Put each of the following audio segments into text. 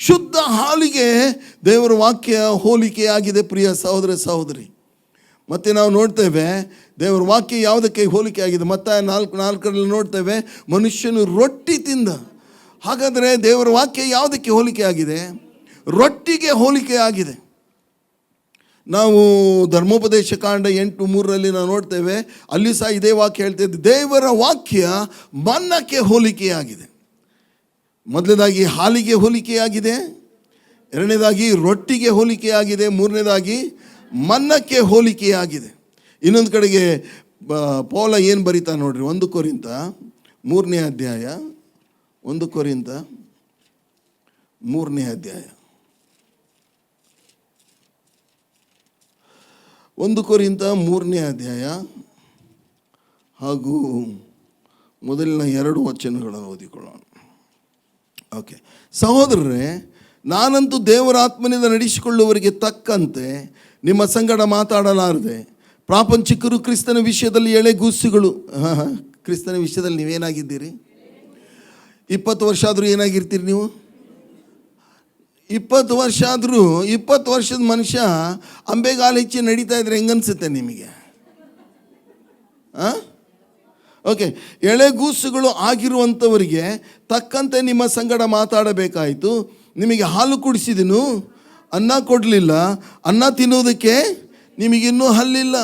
ಶುದ್ಧ ಹಾಲಿಗೆ ದೇವರ ವಾಕ್ಯ ಹೋಲಿಕೆಯಾಗಿದೆ ಪ್ರಿಯ ಸಹೋದರ ಸಹೋದರಿ. ಮತ್ತು ನಾವು ನೋಡ್ತೇವೆ ದೇವರ ವಾಕ್ಯ ಯಾವುದಕ್ಕೆ ಹೋಲಿಕೆ ಆಗಿದೆ. ಮತ್ತಾಯ 4:4 ನೋಡ್ತೇವೆ, ಮನುಷ್ಯನು ರೊಟ್ಟಿ ತಿಂದ. ಹಾಗಾದರೆ ದೇವರ ವಾಕ್ಯ ಯಾವುದಕ್ಕೆ ಹೋಲಿಕೆ ಆಗಿದೆ? ರೊಟ್ಟಿಗೆ ಹೋಲಿಕೆ ಆಗಿದೆ. ನಾವು ಧರ್ಮೋಪದೇಶ ಕಾಂಡ 8:3 ನಾವು ನೋಡ್ತೇವೆ, ಅಲ್ಲಿ ಸಹ ಇದೇ ವಾಕ್ಯ ಹೇಳ್ತೇವೆ, ದೇವರ ವಾಕ್ಯ ಮನ್ನಕ್ಕೆ ಹೋಲಿಕೆಯಾಗಿದೆ. ಮೊದಲನೇದಾಗಿ ಹಾಲಿಗೆ ಹೋಲಿಕೆಯಾಗಿದೆ, ಎರಡನೇದಾಗಿ ರೊಟ್ಟಿಗೆ ಹೋಲಿಕೆಯಾಗಿದೆ, ಮೂರನೇದಾಗಿ ಮನ್ನಕ್ಕೆ ಹೋಲಿಕೆಯಾಗಿದೆ. ಇನ್ನೊಂದು ಕಡೆಗೆ ಪೌಲ ಏನು ಬರೀತಾ ನೋಡ್ರಿ, 1 ಕೊರಿಂಥ 3ನೇ ಅಧ್ಯಾಯ, 1 ಕೊರಿಂಥ 3ನೇ ಅಧ್ಯಾಯ, 1 ಕೊರಿಂಥ 3ನೇ ಅಧ್ಯಾಯ ಹಾಗೂ ಮೊದಲಿನ 2 ವಚನಗಳನ್ನು ಓದಿಕೊಳ್ಳೋಣ. ಓಕೆ. ಸಹೋದರರೇ, ನಾನಂತೂ ದೇವರ ಆತ್ಮನಿಂದ ನಡೆಸಿಕೊಳ್ಳುವವರಿಗೆ ತಕ್ಕಂತೆ ನಿಮ್ಮ ಸಂಗಡ ಮಾತಾಡಲಾರದೆ, ಪ್ರಾಪಂಚಿಕರು ಕ್ರಿಸ್ತನ ವಿಷಯದಲ್ಲಿ ಎಳೆಗೂಸುಗಳು. ಕ್ರಿಸ್ತನ ವಿಷಯದಲ್ಲಿ ನೀವೇನಾಗಿದ್ದೀರಿ? 20 ವರ್ಷ ಆದರೂ ಏನಾಗಿರ್ತೀರಿ ನೀವು? 20 ವರ್ಷ ಆದರೂ 20 ವರ್ಷದ ಮನುಷ್ಯ ಅಂಬೆಗಾಲು ಹೆಚ್ಚಿ ನಡೀತಾ ಇದ್ರೆ ಹೆಂಗನ್ಸುತ್ತೆ ನಿಮಗೆ? ಓಕೆ. ಎಳೆಗೂಸುಗಳು ಆಗಿರುವಂಥವರಿಗೆ ತಕ್ಕಂತೆ ನಿಮ್ಮ ಸಂಗಡ ಮಾತಾಡಬೇಕಾಯಿತು. ನಿಮಗೆ ಹಾಲು ಕುಡಿಸಿದನು, ಅನ್ನ ಕೊಡಲಿಲ್ಲ. ಅನ್ನ ತಿನ್ನೋದಕ್ಕೆ ನಿಮಗಿನ್ನೂ ಹಲ್ಲಿಲ್ಲ,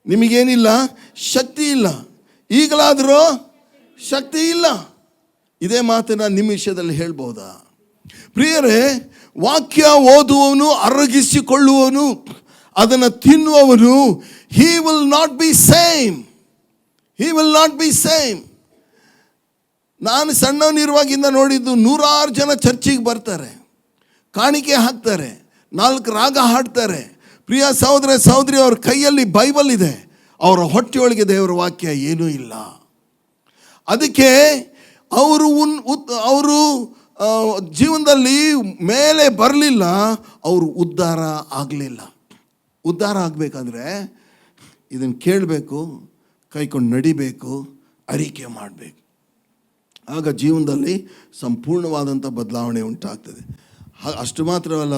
ನಿಮಗೇನಿಲ್ಲ, ಶಕ್ತಿ ಇಲ್ಲ. ಈಗಲಾದರೂ ಶಕ್ತಿ ಇಲ್ಲ. ಇದೇ ಮಾತನ್ನು ನಿಮ್ಮ ವಿಷಯದಲ್ಲಿ ಹೇಳ್ಬೋದಾ? ಪ್ರಿಯರೇ, ವಾಕ್ಯ ಓದುವವನು, ಅರಗಿಸಿಕೊಳ್ಳುವವನು, ಅದನ್ನು ತಿನ್ನುವವನು, he will not be same. he will not be same. ನಾನು ಸಣ್ಣವನಿರುವಾಗಿಂದ ನೋಡಿದ್ದು, 100 ಜನ ಚರ್ಚಿಗೆ ಬರ್ತಾರೆ, ಕಾಣಿಕೆ ಹಾಕ್ತಾರೆ, 4 ರಾಗ ಹಾಡ್ತಾರೆ. ಪ್ರಿಯ ಸಹೋದರ ಸಹೋದರಿ, ಅವ್ರ ಕೈಯಲ್ಲಿ ಬೈಬಲ್ ಇದೆ, ಅವರ ಹೊಟ್ಟೆಯೊಳಗೆ ದೇವರ ವಾಕ್ಯ ಏನೂ ಇಲ್ಲ. ಅದಕ್ಕೆ ಅವರು ಜೀವನದಲ್ಲಿ ಮೇಲೆ ಬರಲಿಲ್ಲ, ಅವರು ಉದ್ಧಾರ ಆಗಲಿಲ್ಲ. ಉದ್ಧಾರ ಆಗಬೇಕಾದ್ರೆ ಇದನ್ನು ಕೇಳಬೇಕು, ಕೈಕೊಂಡು ನಡಿಬೇಕು, ಅರಿಕೆ ಮಾಡಬೇಕು. ಆಗ ಜೀವನದಲ್ಲಿ ಸಂಪೂರ್ಣವಾದಂಥ ಬದಲಾವಣೆ ಉಂಟಾಗ್ತದೆ. ಅಷ್ಟು ಮಾತ್ರವಲ್ಲ,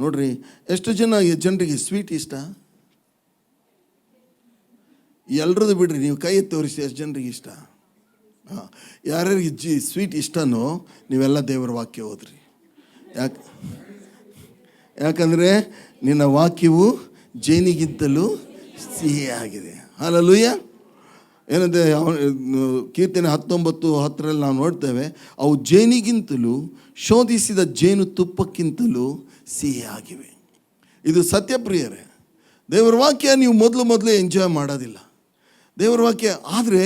ನೋಡ್ರಿ, ಎಷ್ಟು ಜನರಿಗೆ ಸ್ವೀಟ್ ಇಷ್ಟ? ಎಲ್ರದ್ದು ಬಿಡ್ರಿ, ನೀವು ಕೈ ಎತ್ತಿ ತೋರಿಸಿ ಎಷ್ಟು ಜನರಿಗೆ ಇಷ್ಟ. ಯಾರ್ಯಾರಿಗೆ ಸ್ವೀಟ್ ಇಷ್ಟನೋ ನೀವೆಲ್ಲ ದೇವರ ವಾಕ್ಯ ಓದ್ರಿ. ಯಾಕಂದರೆ ನಿನ್ನ ವಾಕ್ಯವು ಜೇನಿಗಿಂತಲೂ ಸಿಹಿಯಾಗಿದೆ. ಹಲ್ಲೆಲೂಯಾ. ಏನಂದರೆ ಕೀರ್ತನೆ 19:10 ನಾವು ನೋಡ್ತೇವೆ, ಅವು ಜೇನಿಗಿಂತಲೂ ಶೋಧಿಸಿದ ಜೇನು ತುಪ್ಪಕ್ಕಿಂತಲೂ ಸಿಹಿಯಾಗಿವೆ. ಇದು ಸತ್ಯಪ್ರಿಯರೇ. ದೇವರ ವಾಕ್ಯ ನೀವು ಮೊದಲು ಎಂಜಾಯ್ ಮಾಡೋದಿಲ್ಲ, ದೇವರ ವಾಕ್ಯ. ಆದರೆ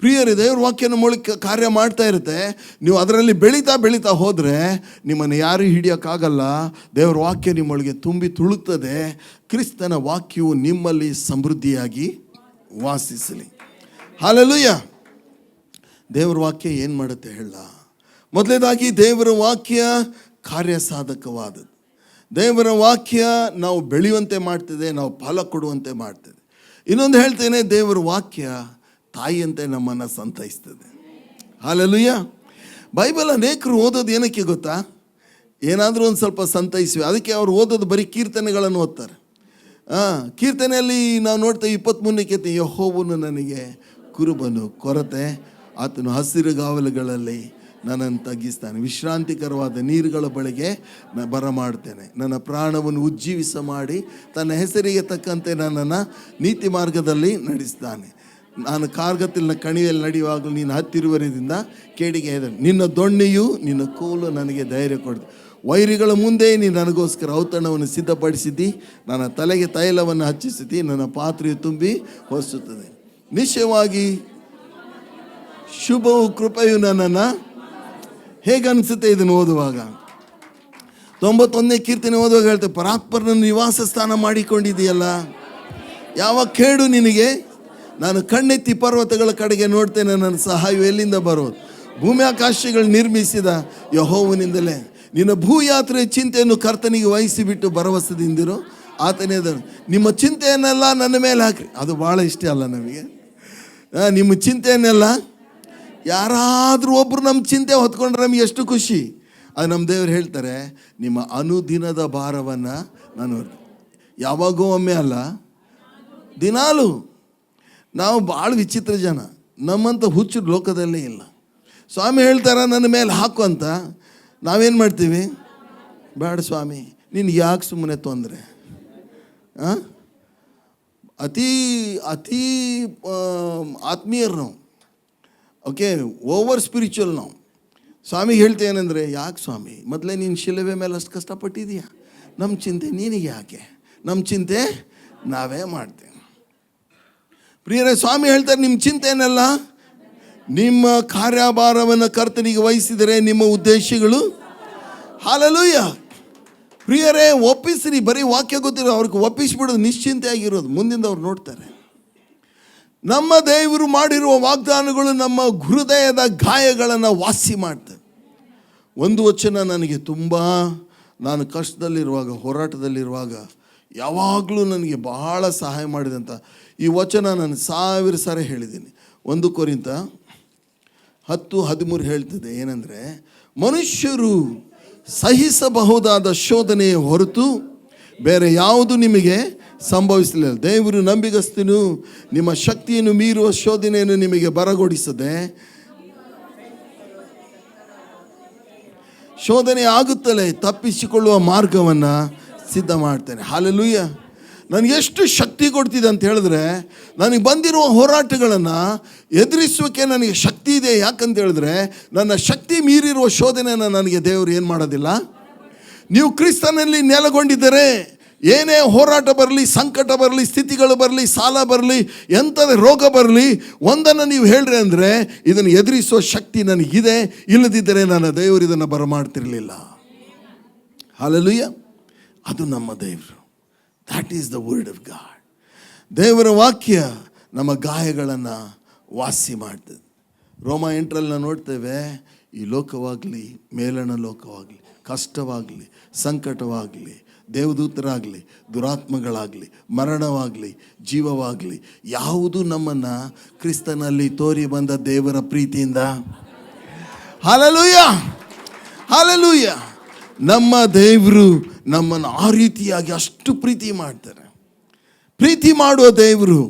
ಪ್ರಿಯರೇ, ದೇವರ ವಾಕ್ಯನ ಮೂಲಕ ಕಾರ್ಯ ಮಾಡ್ತಾ ಇರುತ್ತೆ. ನೀವು ಅದರಲ್ಲಿ ಬೆಳೀತಾ ಹೋದರೆ ನಿಮ್ಮನ್ನು ಯಾರೂ ಹಿಡಿಯೋಕ್ಕಾಗಲ್ಲ. ದೇವರ ವಾಕ್ಯ ನಿಮ್ಮೊಳಗೆ ತುಂಬಿ ತುಳುಕ್ತದೆ. ಕ್ರಿಸ್ತನ ವಾಕ್ಯವು ನಿಮ್ಮಲ್ಲಿ ಸಮೃದ್ಧಿಯಾಗಿ ವಾಸಿಸಲಿ. ಹಲ್ಲೆಲೂಯಾ. ದೇವರ ವಾಕ್ಯ ಏನು ಮಾಡುತ್ತೆ ಹೇಳ? ಮೊದಲನೇದಾಗಿ ದೇವರ ವಾಕ್ಯ ಕಾರ್ಯಸಾಧಕವಾದದ್ದು. ದೇವರ ವಾಕ್ಯ ನಾವು ಬೆಳೆಯುವಂತೆ ಮಾಡ್ತದೆ, ನಾವು ಫಲ ಕೊಡುವಂತೆ ಮಾಡ್ತದೆ. ಇನ್ನೊಂದು ಹೇಳ್ತೇನೆ, ದೇವರ ವಾಕ್ಯ ತಾಯಿಯಂತೆ ನಮ್ಮನ್ನು ಸಂತೈಸ್ತದೆ. ಹಲ್ಲೆಲೂಯಾ. ಬೈಬಲ್ ಅನೇಕರು ಓದೋದು ಏನಕ್ಕೆ ಗೊತ್ತಾ? ಏನಾದರೂ ಒಂದು ಸ್ವಲ್ಪ ಸಂತೈಸಿವೆ, ಅದಕ್ಕೆ ಅವರು ಓದೋದು ಬರೀ ಕೀರ್ತನೆಗಳನ್ನು ಓದ್ತಾರೆ. ಕೀರ್ತನೆಯಲ್ಲಿ ನಾವು ನೋಡ್ತೇವೆ 23ನೇ ಕೀರ್ತನೆ, ಯೆಹೋವನು ನನಗೆ ಕುರುಬನು, ಕೊರತೆ ಆತನು ಹಸಿರುಗಾವಲುಗಳಲ್ಲಿ ನನ್ನನ್ನು ತಗ್ಗಿಸ್ತಾನೆ, ವಿಶ್ರಾಂತಿಕರವಾದ ನೀರುಗಳ ಬಳಿಗೆ ಬರಮಾಡ್ತೇನೆ, ನನ್ನ ಪ್ರಾಣವನ್ನು ಉಜ್ಜೀವಿಸ ಮಾಡಿ ತನ್ನ ಹೆಸರಿಗೆ ತಕ್ಕಂತೆ ನನ್ನನ್ನು ನೀತಿ ಮಾರ್ಗದಲ್ಲಿ ನಡೆಸ್ತಾನೆ. ನಾನು ಕಾರ್ಗತ್ತಿನ ಕಣಿವೆಯಲ್ಲಿ ನಡೆಯುವಾಗಲೂ ನೀನು ಹತ್ತಿರುವರಿಂದ ಕೇಡಿಗೆ ಹೆದರಿ, ನಿನ್ನ ದೊಣ್ಣೆಯು ನಿನ್ನ ಕೋಲು ನನಗೆ ಧೈರ್ಯ ಕೊಡ್ತು. ವೈರಿಗಳ ಮುಂದೆ ನೀನು ನನಗೋಸ್ಕರ ಔತಣವನ್ನು ಸಿದ್ಧಪಡಿಸಿದ್ದಿ, ನನ್ನ ತಲೆಗೆ ತೈಲವನ್ನು ಹಚ್ಚಿಸಿದ್ದಿ, ನನ್ನ ಪಾತ್ರೆಯು ತುಂಬಿ ಹೊಸುತ್ತದೆ. ನಿಶ್ಚಯವಾಗಿ ಶುಭವು ಕೃಪೆಯು ನನ್ನನ್ನು. ಹೇಗನ್ನಿಸುತ್ತೆ ಇದನ್ನು ಓದುವಾಗ? 91ನೇ ಕೀರ್ತನೆ ಓದುವಾಗ ಹೇಳ್ತೇವೆ, ಪರಾತ್ಪರನ ನಿವಾಸ ಸ್ಥಾನ ಮಾಡಿಕೊಂಡಿದೆಯಲ್ಲ, ಯಾವ ಕೇಡು ನಿನಗೆ? ನಾನು ಕಣ್ಣೆತ್ತಿ ಪರ್ವತಗಳ ಕಡೆಗೆ ನೋಡ್ತೇನೆ, ನನ್ನ ಸಹಾಯವು ಎಲ್ಲಿಂದ ಬರೋದು? ಭೂಮಿ ಆಕಾಶಗಳು ನಿರ್ಮಿಸಿದ ಯೆಹೋವನಿಂದಲೇ. ನಿನ್ನ ಭೂಯಾತ್ರೆ ಚಿಂತೆಯನ್ನು ಕರ್ತನಿಗೆ ವಹಿಸಿಬಿಟ್ಟು ಭರವಸೆದಿಂದಿರು, ಆತನೇ ಅದನ್ನು. ನಿಮ್ಮ ಚಿಂತೆಯನ್ನೆಲ್ಲ ನನ್ನ ಮೇಲೆ ಹಾಕ್ರಿ. ಅದು ಭಾಳ ಇಷ್ಟ ಅಲ್ಲ ನಮಗೆ. ನಿಮ್ಮ ಚಿಂತೆಯನ್ನೆಲ್ಲ ಯಾರಾದರೂ ಒಬ್ಬರು ನಮ್ಮ ಚಿಂತೆ ಹೊತ್ಕೊಂಡ್ರೆ ನಮ್ಗೆ ಎಷ್ಟು ಖುಷಿ. ಅದು ನಮ್ಮ ದೇವರು ಹೇಳ್ತಾರೆ, ನಿಮ್ಮ ಅನುದಿನದ ಭಾರವನ್ನು ನಾನು ಯಾವಾಗೋ ಒಮ್ಮೆ ಅಲ್ಲ, ದಿನಾಲು. ನಾವು ಭಾಳ ವಿಚಿತ್ರ ಜನ, ನಮ್ಮಂಥ ಹುಚ್ಚು ಲೋಕದಲ್ಲೇ ಇಲ್ಲ. ಸ್ವಾಮಿ ಹೇಳ್ತಾರೆ ನನ್ನ ಮೇಲೆ ಹಾಕು ಅಂತ, ನಾವೇನು ಮಾಡ್ತೀವಿ? ಬೇಡ ಸ್ವಾಮಿ, ನಿನ್ಗೆ ಯಾಕೆ ಸುಮ್ಮನೆ ತೊಂದರೆ? ಅತಿ ಅತಿ ಆತ್ಮೀಯರು ನಾವು, ಓಕೆ, ಓವರ್ ಸ್ಪಿರಿಚುವಲ್ ನಾವು. ಸ್ವಾಮಿಗೆ ಹೇಳ್ತೇನೆಂದರೆ, ಯಾಕೆ ಸ್ವಾಮಿ, ಮೊದಲೇ ನೀನು ಶಿಲುಬೆ ಮೇಲೆ ಅಷ್ಟು ಕಷ್ಟಪಟ್ಟಿದೀಯಾ, ನಮ್ಮ ಚಿಂತೆ ನಿನಗೆ ಯಾಕೆ? ನಮ್ಮ ಚಿಂತೆ ನಾವೇ ಮಾಡ್ತೇವೆ. ಪ್ರಿಯರೇ, ಸ್ವಾಮಿ ಹೇಳ್ತಾರೆ, ನಿಮ್ಮ ಚಿಂತೆ ಏನಲ್ಲ, ನಿಮ್ಮ ಕಾರ್ಯಭಾರವನ್ನು ಕರ್ತನಿಗೆ ವಹಿಸಿದರೆ ನಿಮ್ಮ ಉದ್ದೇಶಗಳು. ಹಲ್ಲೆಲೂಯಾ. ಪ್ರಿಯರೇ, ಒಪ್ಪಿಸ್ರಿ. ಬರೀ ವಾಕ್ಯ ಗೊತ್ತಿರೋ ಅವ್ರಿಗೆ ಒಪ್ಪಿಸ್ಬಿಡೋದು, ನಿಶ್ಚಿಂತೆ ಆಗಿರೋದು, ಮುಂದಿಂದ ಅವ್ರು ನೋಡ್ತಾರೆ. ನಮ್ಮ ದೇವರು ಮಾಡಿರುವ ವಾಗ್ದಾನಗಳು ನಮ್ಮ ಹೃದಯದ ಗಾಯಗಳನ್ನು ವಾಸಿ ಮಾಡ್ತವೆ. ಒಂದು ವಚನ ನನಗೆ ತುಂಬ, ನಾನು ಕಷ್ಟದಲ್ಲಿರುವಾಗ, ಹೋರಾಟದಲ್ಲಿರುವಾಗ ಯಾವಾಗಲೂ ನನಗೆ ಬಹಳ ಸಹಾಯ ಮಾಡಿದಂಥ ಈ ವಚನ ನಾನು 1000 ಸಾರಿ ಹೇಳಿದ್ದೀನಿ. 1 ಕೊರಿಂಥ 10:13 ಹೇಳ್ತದೆ, ಏನಂದರೆ, ಮನುಷ್ಯರು ಸಹಿಸಬಹುದಾದ ಶೋಧನೆಯ ಹೊರತು ಬೇರೆ ಯಾವುದು ನಿಮಗೆ ಸಂಭವಿಸಲಿಲ್ಲ. ದೇವರು ನಂಬಿಗಸ್ತನು, ನಿಮ್ಮ ಶಕ್ತಿಯನ್ನು ಮೀರುವ ಶೋಧನೆಯನ್ನು ನಿಮಗೆ ಬರಗೊಡಿಸದೆ ಶೋಧನೆ ಆಗುತ್ತಲೇ ತಪ್ಪಿಸಿಕೊಳ್ಳುವ ಮಾರ್ಗವನ್ನು ಸಿದ್ಧ ಮಾಡ್ತೇನೆ. ಹಲ್ಲೆಲೂಯಾ. ನನಗೆ ಎಷ್ಟು ಶಕ್ತಿ ಕೊಡ್ತಿದೆ ಅಂತ ಹೇಳಿದ್ರೆ, ನನಗೆ ಬಂದಿರುವ ಹೋರಾಟಗಳನ್ನು ಎದುರಿಸೋಕ್ಕೆ ನನಗೆ ಶಕ್ತಿ ಇದೆ. ಯಾಕಂತ ಹೇಳಿದ್ರೆ, ನನ್ನ ಶಕ್ತಿ ಮೀರಿರುವ ಶೋಧನೆಯನ್ನು ನನಗೆ ದೇವರು ಏನು ಮಾಡೋದಿಲ್ಲ. ನೀವು ಕ್ರಿಸ್ತನಲ್ಲಿ ನೆಲೆಗೊಂಡಿದ್ದರೆ ಏನೇ ಹೋರಾಟ ಬರಲಿ, ಸಂಕಟ ಬರಲಿ, ಸ್ಥಿತಿಗಳು ಬರಲಿ, ಸಾಲ ಬರಲಿ, ಎಂಥದೇ ರೋಗ ಬರಲಿ, ಒಂದನ್ನು ನೀವು ಹೇಳ್ರಿ ಅಂದರೆ, ಇದನ್ನು ಎದುರಿಸುವ ಶಕ್ತಿ ನನಗಿದೆ, ಇಲ್ಲದಿದ್ದರೆ ನನ್ನ ದೇವರು ಇದನ್ನು ಬರಮಾಡ್ತಿರಲಿಲ್ಲ. ಹಲ್ಲೆಲೂಯಾ. ಅದು ನಮ್ಮ ದೇವರು. That is the word of god. ದೇವರ ವಾಕ್ಯ ನಮ್ಮ ಗಾಯಗಳನ್ನು ವಾಸಿ ಮಾಡ್ತದೆ. ರೋಮ 8 ನೋಡ್ತೇವೆ, ಈ ಲೋಕವಾಗಲಿ, ಮೇಲಣ ಲೋಕವಾಗಲಿ, ಕಷ್ಟವಾಗಲಿ, ಸಂಕಟವಾಗಲಿ, ದೇವದೂತರಾಗಲಿ, ದುರಾತ್ಮಗಳಾಗಲಿ, ಮರಣವಾಗಲಿ, ಜೀವವಾಗಲಿ, ಯಾವುದು ನಮ್ಮನ್ನು ಕ್ರಿಸ್ತನಲ್ಲಿ ತೋರಿ ಬಂದ ದೇವರ ಪ್ರೀತಿಯಿಂದ. Hallelujah, hallelujah. ನಮ್ಮ ದೇವರು ನಮ್ಮನ್ನು ಆ ರೀತಿಯಾಗಿ ಅಷ್ಟು ಪ್ರೀತಿ ಮಾಡ್ತಾರೆ. ಪ್ರೀತಿ ಮಾಡುವ ದೇವರು.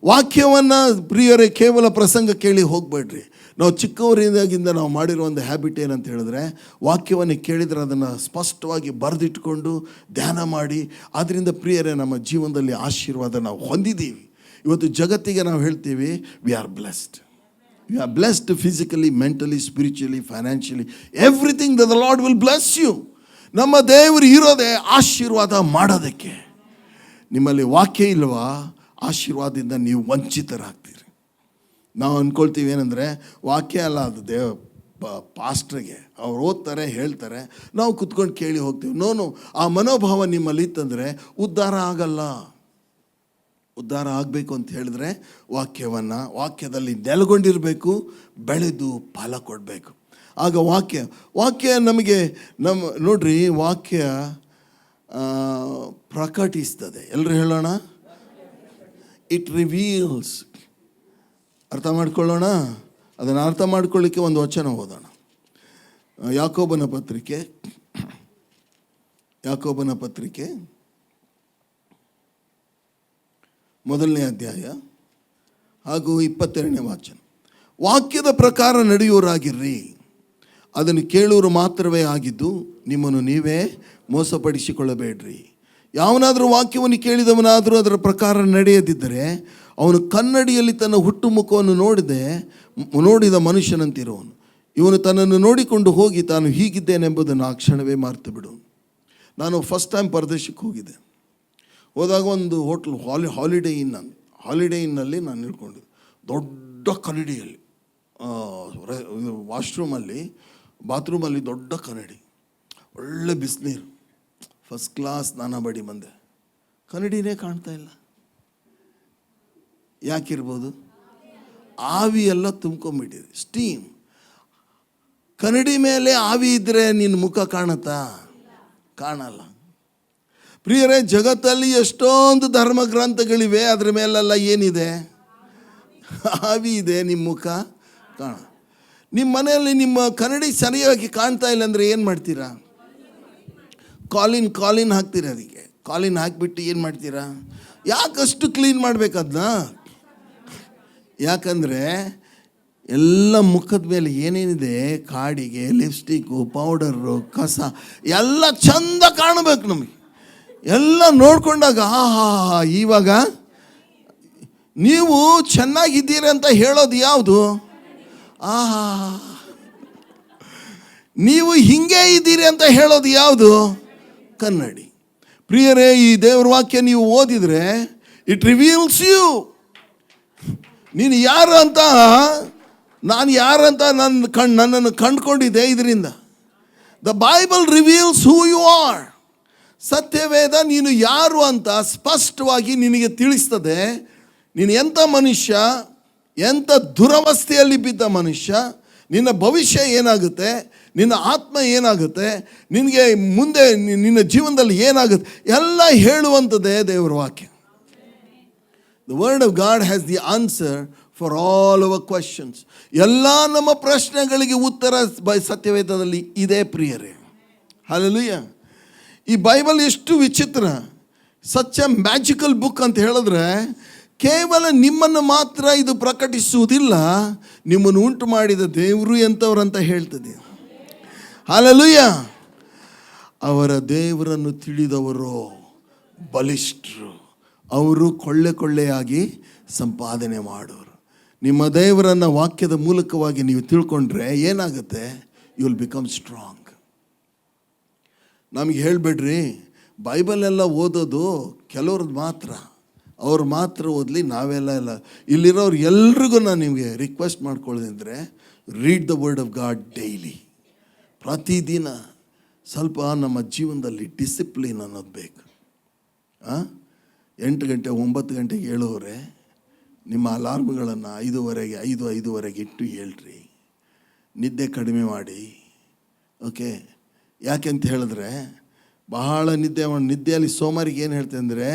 ವಾಕ್ಯವನ್ನು ಪ್ರಿಯರೇ, ಕೇವಲ ಪ್ರಸಂಗ ಕೇಳಿ ಹೋಗಬೇಡ್ರಿ. ನಾವು ಚಿಕ್ಕವರಿಂದಾಗಿಂದ ನಾವು ಮಾಡಿರೋ ಒಂದು ಹ್ಯಾಬಿಟ್ ಏನಂತ ಹೇಳಿದ್ರೆ, ವಾಕ್ಯವನ್ನು ಕೇಳಿದರೆ ಅದನ್ನು ಸ್ಪಷ್ಟವಾಗಿ ಬರೆದಿಟ್ಕೊಂಡು ಧ್ಯಾನ ಮಾಡಿ, ಅದರಿಂದ ಪ್ರಿಯರೇ ನಮ್ಮ ಜೀವನದಲ್ಲಿ ಆಶೀರ್ವಾದ ನಾವು ಹೊಂದಿದ್ದೀವಿ. ಇವತ್ತು ಜಗತ್ತಿಗೆ ನಾವು ಹೇಳ್ತೀವಿ, we are blessed. We are blessed physically, mentally, spiritually, financially, everything the Lord will bless you. ನಮ್ಮ ದೇವರು ಇರೋದೇ ಆಶೀರ್ವಾದ ಮಾಡೋದಕ್ಕೆ. ನಿಮ್ಮಲ್ಲಿ ವಾಕ್ಯ ಇಲ್ವಾ, ಆಶೀರ್ವಾದದಿಂದ ನೀವು ವಂಚಿತರಾಗ್ತೀರಿ. ನಾವು ಅಂದ್ಕೊಳ್ತೀವಿ ಏನಂದರೆ, ವಾಕ್ಯ ಅಲ್ಲ ಅದು ಪಾಸ್ಟ್ರಿಗೆ, ಅವ್ರು ಓದ್ತಾರೆ, ಹೇಳ್ತಾರೆ, ನಾವು ಕುತ್ಕೊಂಡು ಕೇಳಿ ಹೋಗ್ತೀವಿ. ನೋನು ಆ ಮನೋಭಾವ ನಿಮ್ಮಲ್ಲಿ ಇತ್ತಂದರೆ ಉದ್ಧಾರ ಆಗಲ್ಲ. ಉದ್ಧಾರ ಆಗಬೇಕು ಅಂತ ಹೇಳಿದ್ರೆ ವಾಕ್ಯದಲ್ಲಿ ನೆಲೆಗೊಂಡಿರಬೇಕು, ಬೆಳೆದು ಫಲ ಕೊಡಬೇಕು. ಆಗ ವಾಕ್ಯ ನಮಗೆ ನೋಡ್ರಿ, ವಾಕ್ಯ ಪ್ರಕಟಿಸ್ತದೆ. ಎಲ್ಲರೂ ಹೇಳೋಣ, ಇಟ್ ರಿವೀಲ್ಸ್. ಅರ್ಥ ಮಾಡ್ಕೊಳ್ಳೋಣ. ಅದನ್ನು ಅರ್ಥ ಮಾಡ್ಕೊಳ್ಳಿಕ್ಕೆ ಒಂದು ವಚನ ಓದೋಣ. ಯಾಕೋಬನ ಪತ್ರಿಕೆ 1ನೇ ಅಧ್ಯಾಯ ಹಾಗೂ 22ನೇ ವಚನ. ವಾಕ್ಯದ ಪ್ರಕಾರ ನಡೆಯುವರಾಗಿರ್ರಿ, ಅದನ್ನು ಕೇಳುವರು ಮಾತ್ರವೇ ಆಗಿದ್ದು ನಿಮ್ಮನ್ನು ನೀವೇ ಮೋಸಪಡಿಸಿಕೊಳ್ಳಬೇಡ್ರಿ. ಯಾವನಾದರೂ ವಾಕ್ಯವನ್ನು ಕೇಳಿದವನಾದರೂ ಅದರ ಪ್ರಕಾರ ನಡೆಯದಿದ್ದರೆ ಅವನು ಕನ್ನಡಿಯಲ್ಲಿ ತನ್ನ ಹುಟ್ಟು ಮುಖವನ್ನು ನೋಡಿದ ಮನುಷ್ಯನಂತಿರುವನು. ಇವನು ತನ್ನನ್ನು ನೋಡಿಕೊಂಡು ಹೋಗಿ ತಾನು ಹೀಗಿದ್ದೇನೆಂಬುದನ್ನು ಆ ಕ್ಷಣವೇ ಮರೆತು ಬಿಡು. ನಾನು ಫಸ್ಟ್ ಟೈಮ್ ಪರದೇಶಕ್ಕೆ ಹೋದಾಗ ಒಂದು ಹೋಟ್ಲ್ ಹಾಲಿಡೇ ಇನ್ನಲ್ಲಿ ನಾನು ನಿಲ್ಕೊಂಡಿದ್ದೆ. ದೊಡ್ಡ ಕನ್ನಡಿಯಲ್ಲಿ, ಬಾತ್ರೂಮಲ್ಲಿ ದೊಡ್ಡ ಕನ್ನಡಿ, ಒಳ್ಳೆ ಬಿಸಿನೀರು, ಫಸ್ಟ್ ಕ್ಲಾಸ್ ಸ್ನಾನ ಮಾಡಿ ಬಂದೆ. ಕನ್ನಡಿನೇ ಕಾಣ್ತಾ ಇಲ್ಲ. ಯಾಕಿರ್ಬೋದು? ಆವಿ ಎಲ್ಲ ತುಂಬ್ಕೊಂಬಿಟ್ಟಿದೆ, ಸ್ಟೀಮ್. ಕನ್ನಡಿ ಮೇಲೆ ಆವಿ ಇದ್ದರೆ ನಿನ್ನ ಮುಖ ಕಾಣುತ್ತಾ? ಕಾಣಲ್ಲ. ಪ್ರಿಯರೇ, ಜಗತ್ತಲ್ಲಿ ಎಷ್ಟೊಂದು ಧರ್ಮ ಗ್ರಂಥಗಳಿವೆ, ಅದರ ಮೇಲೆಲ್ಲ ಏನಿದೆ? ಆವಿ ಇದೆ, ನಿಮ್ಮ ಮುಖ ಕಾಣ. ನಿಮ್ಮ ಮನೆಯಲ್ಲಿ ನಿಮ್ಮ ಕನ್ನಡಿ ಸರಿಯಾಗಿ ಕಾಣ್ತಾ ಇಲ್ಲ ಅಂದರೆ ಏನು ಮಾಡ್ತೀರಾ? ಕಾಲಿನ್ ಹಾಕ್ತೀರಾ. ಅದಕ್ಕೆ ಕಾಲಿನ್ ಹಾಕಿಬಿಟ್ಟು ಏನು ಮಾಡ್ತೀರಾ? ಯಾಕಷ್ಟು ಕ್ಲೀನ್ ಮಾಡಬೇಕದನ್ನ? ಯಾಕಂದರೆ ಎಲ್ಲ ಮುಖದ ಮೇಲೆ ಏನೇನಿದೆ, ಕಾಡಿಗೆ, ಲಿಪ್ಸ್ಟಿಕ್ಕು, ಪೌಡರು, ಕಸ ಎಲ್ಲ ಚಂದ ಕಾಣಬೇಕು ನಮಗೆ. ಎಲ್ಲ ನೋಡ್ಕೊಂಡಾಗ ಇವಾಗ ನೀವು ಚೆನ್ನಾಗಿದ್ದೀರಿ ಅಂತ ಹೇಳೋದು ಯಾವುದು? ನೀವು ಹಿಂಗೆ ಇದ್ದೀರಿ ಅಂತ ಹೇಳೋದು ಯಾವುದು? ಕನ್ನಡಿ. ಪ್ರಿಯರೇ, ಈ ದೇವರ ವಾಕ್ಯ ನೀವು ಓದಿದರೆ ಇಟ್ ರಿವೀಲ್ಸ್ ಯು. ನೀನು ಯಾರು ಅಂತ, ನಾನು ಯಾರಂತ ನನ್ನನ್ನು ಕಂಡುಕೊಂಡಿದ್ದೆ ಇದರಿಂದ. The Bible reveals who you are. ಸತ್ಯವೇದ ನೀನು ಯಾರು ಅಂತ ಸ್ಪಷ್ಟವಾಗಿ ನಿನಗೆ ತಿಳಿಸ್ತದೆ. ನೀನು ಎಂಥ ಮನುಷ್ಯ, ಎಂಥ ದುರವಸ್ಥೆಯಲ್ಲಿ ಬಿದ್ದ ಮನುಷ್ಯ, ನಿನ್ನ ಭವಿಷ್ಯ ಏನಾಗುತ್ತೆ, ನಿನ್ನ ಆತ್ಮ ಏನಾಗುತ್ತೆ, ನಿನಗೆ ಮುಂದೆ ನಿನ್ನ ಜೀವನದಲ್ಲಿ ಏನಾಗುತ್ತೆ ಎಲ್ಲ ಹೇಳುವಂಥದ್ದೇ ದೇವರ ವಾಕ್ಯ. The word of god has the answer for all our questions. ಎಲ್ಲ ನಮ್ಮ ಪ್ರಶ್ನೆಗಳಿಗೆ ಉತ್ತರ ಸತ್ಯವೇದದಲ್ಲಿ ಇದೆ ಪ್ರಿಯರೇ. ಹಲ್ಲೆಲೂಯಾ. ಈ ಬೈಬಲ್ ಎಷ್ಟು ವಿಚಿತ್ರ, ಸಚ್ ಎ ಮ್ಯಾಜಿಕಲ್ ಬುಕ್ ಅಂತ ಹೇಳಿದ್ರೆ, ಕೇವಲ ನಿಮ್ಮನ್ನು ಮಾತ್ರ ಇದು ಪ್ರಕಟಿಸುವುದಿಲ್ಲ, ನಿಮ್ಮನ್ನು ಉಂಟು ಮಾಡಿದ ದೇವರು ಎಂಥವ್ರಂತ ಹೇಳ್ತದೆ. ಹಲ್ಲೆಲೂಯಾ. ಅವರ ದೇವರನ್ನು ತಿಳಿದವರು ಬಲಿಷ್ಠರು, ಅವರು ಕೊಳ್ಳೆಯಾಗಿ ಸಂಪಾದನೆ ಮಾಡೋರು. ನಿಮ್ಮ ದೇವರನ್ನು ವಾಕ್ಯದ ಮೂಲಕವಾಗಿ ನೀವು ತಿಳ್ಕೊಂಡ್ರೆ ಏನಾಗುತ್ತೆ? You will become strong. ನಮಗೆ ಹೇಳಬೇಡ್ರಿ, ಬೈಬಲೆಲ್ಲ ಓದೋದು ಕೆಲವ್ರದ್ದು ಮಾತ್ರ, ಅವ್ರು ಮಾತ್ರ ಓದಲಿ, ನಾವೆಲ್ಲ ಇಲ್ಲ. ಇಲ್ಲಿರೋರು ಎಲ್ರಿಗೂ ನಾನು ನಿಮಗೆ ರಿಕ್ವೆಸ್ಟ್ ಮಾಡ್ಕೊಳ್ಳೋದಂದರೆ, read the word of God daily. ಪ್ರತಿದಿನ ಸ್ವಲ್ಪ ನಮ್ಮ ಜೀವನದಲ್ಲಿ ಡಿಸಿಪ್ಲಿನ್ ಅನ್ನೋದು ಬೇಕು. 8 ಗಂಟೆ 9 ಗಂಟೆಗೆ ಹೇಳೋರೆ ನಿಮ್ಮ ಅಲಾರ್ಮ್ಗಳನ್ನು 5:05 ಇಟ್ಟು ಹೇಳ್ರಿ. ನಿದ್ದೆ ಕಡಿಮೆ ಮಾಡಿ. ಓಕೆ, ಯಾಕೆಂತ ಹೇಳಿದ್ರೆ ಬಹಳ ನಿದ್ದೆಯಲ್ಲಿ ಸೋಮಾರಿಗೆ ಏನು ಹೇಳ್ತೇನೆ ಅಂದರೆ,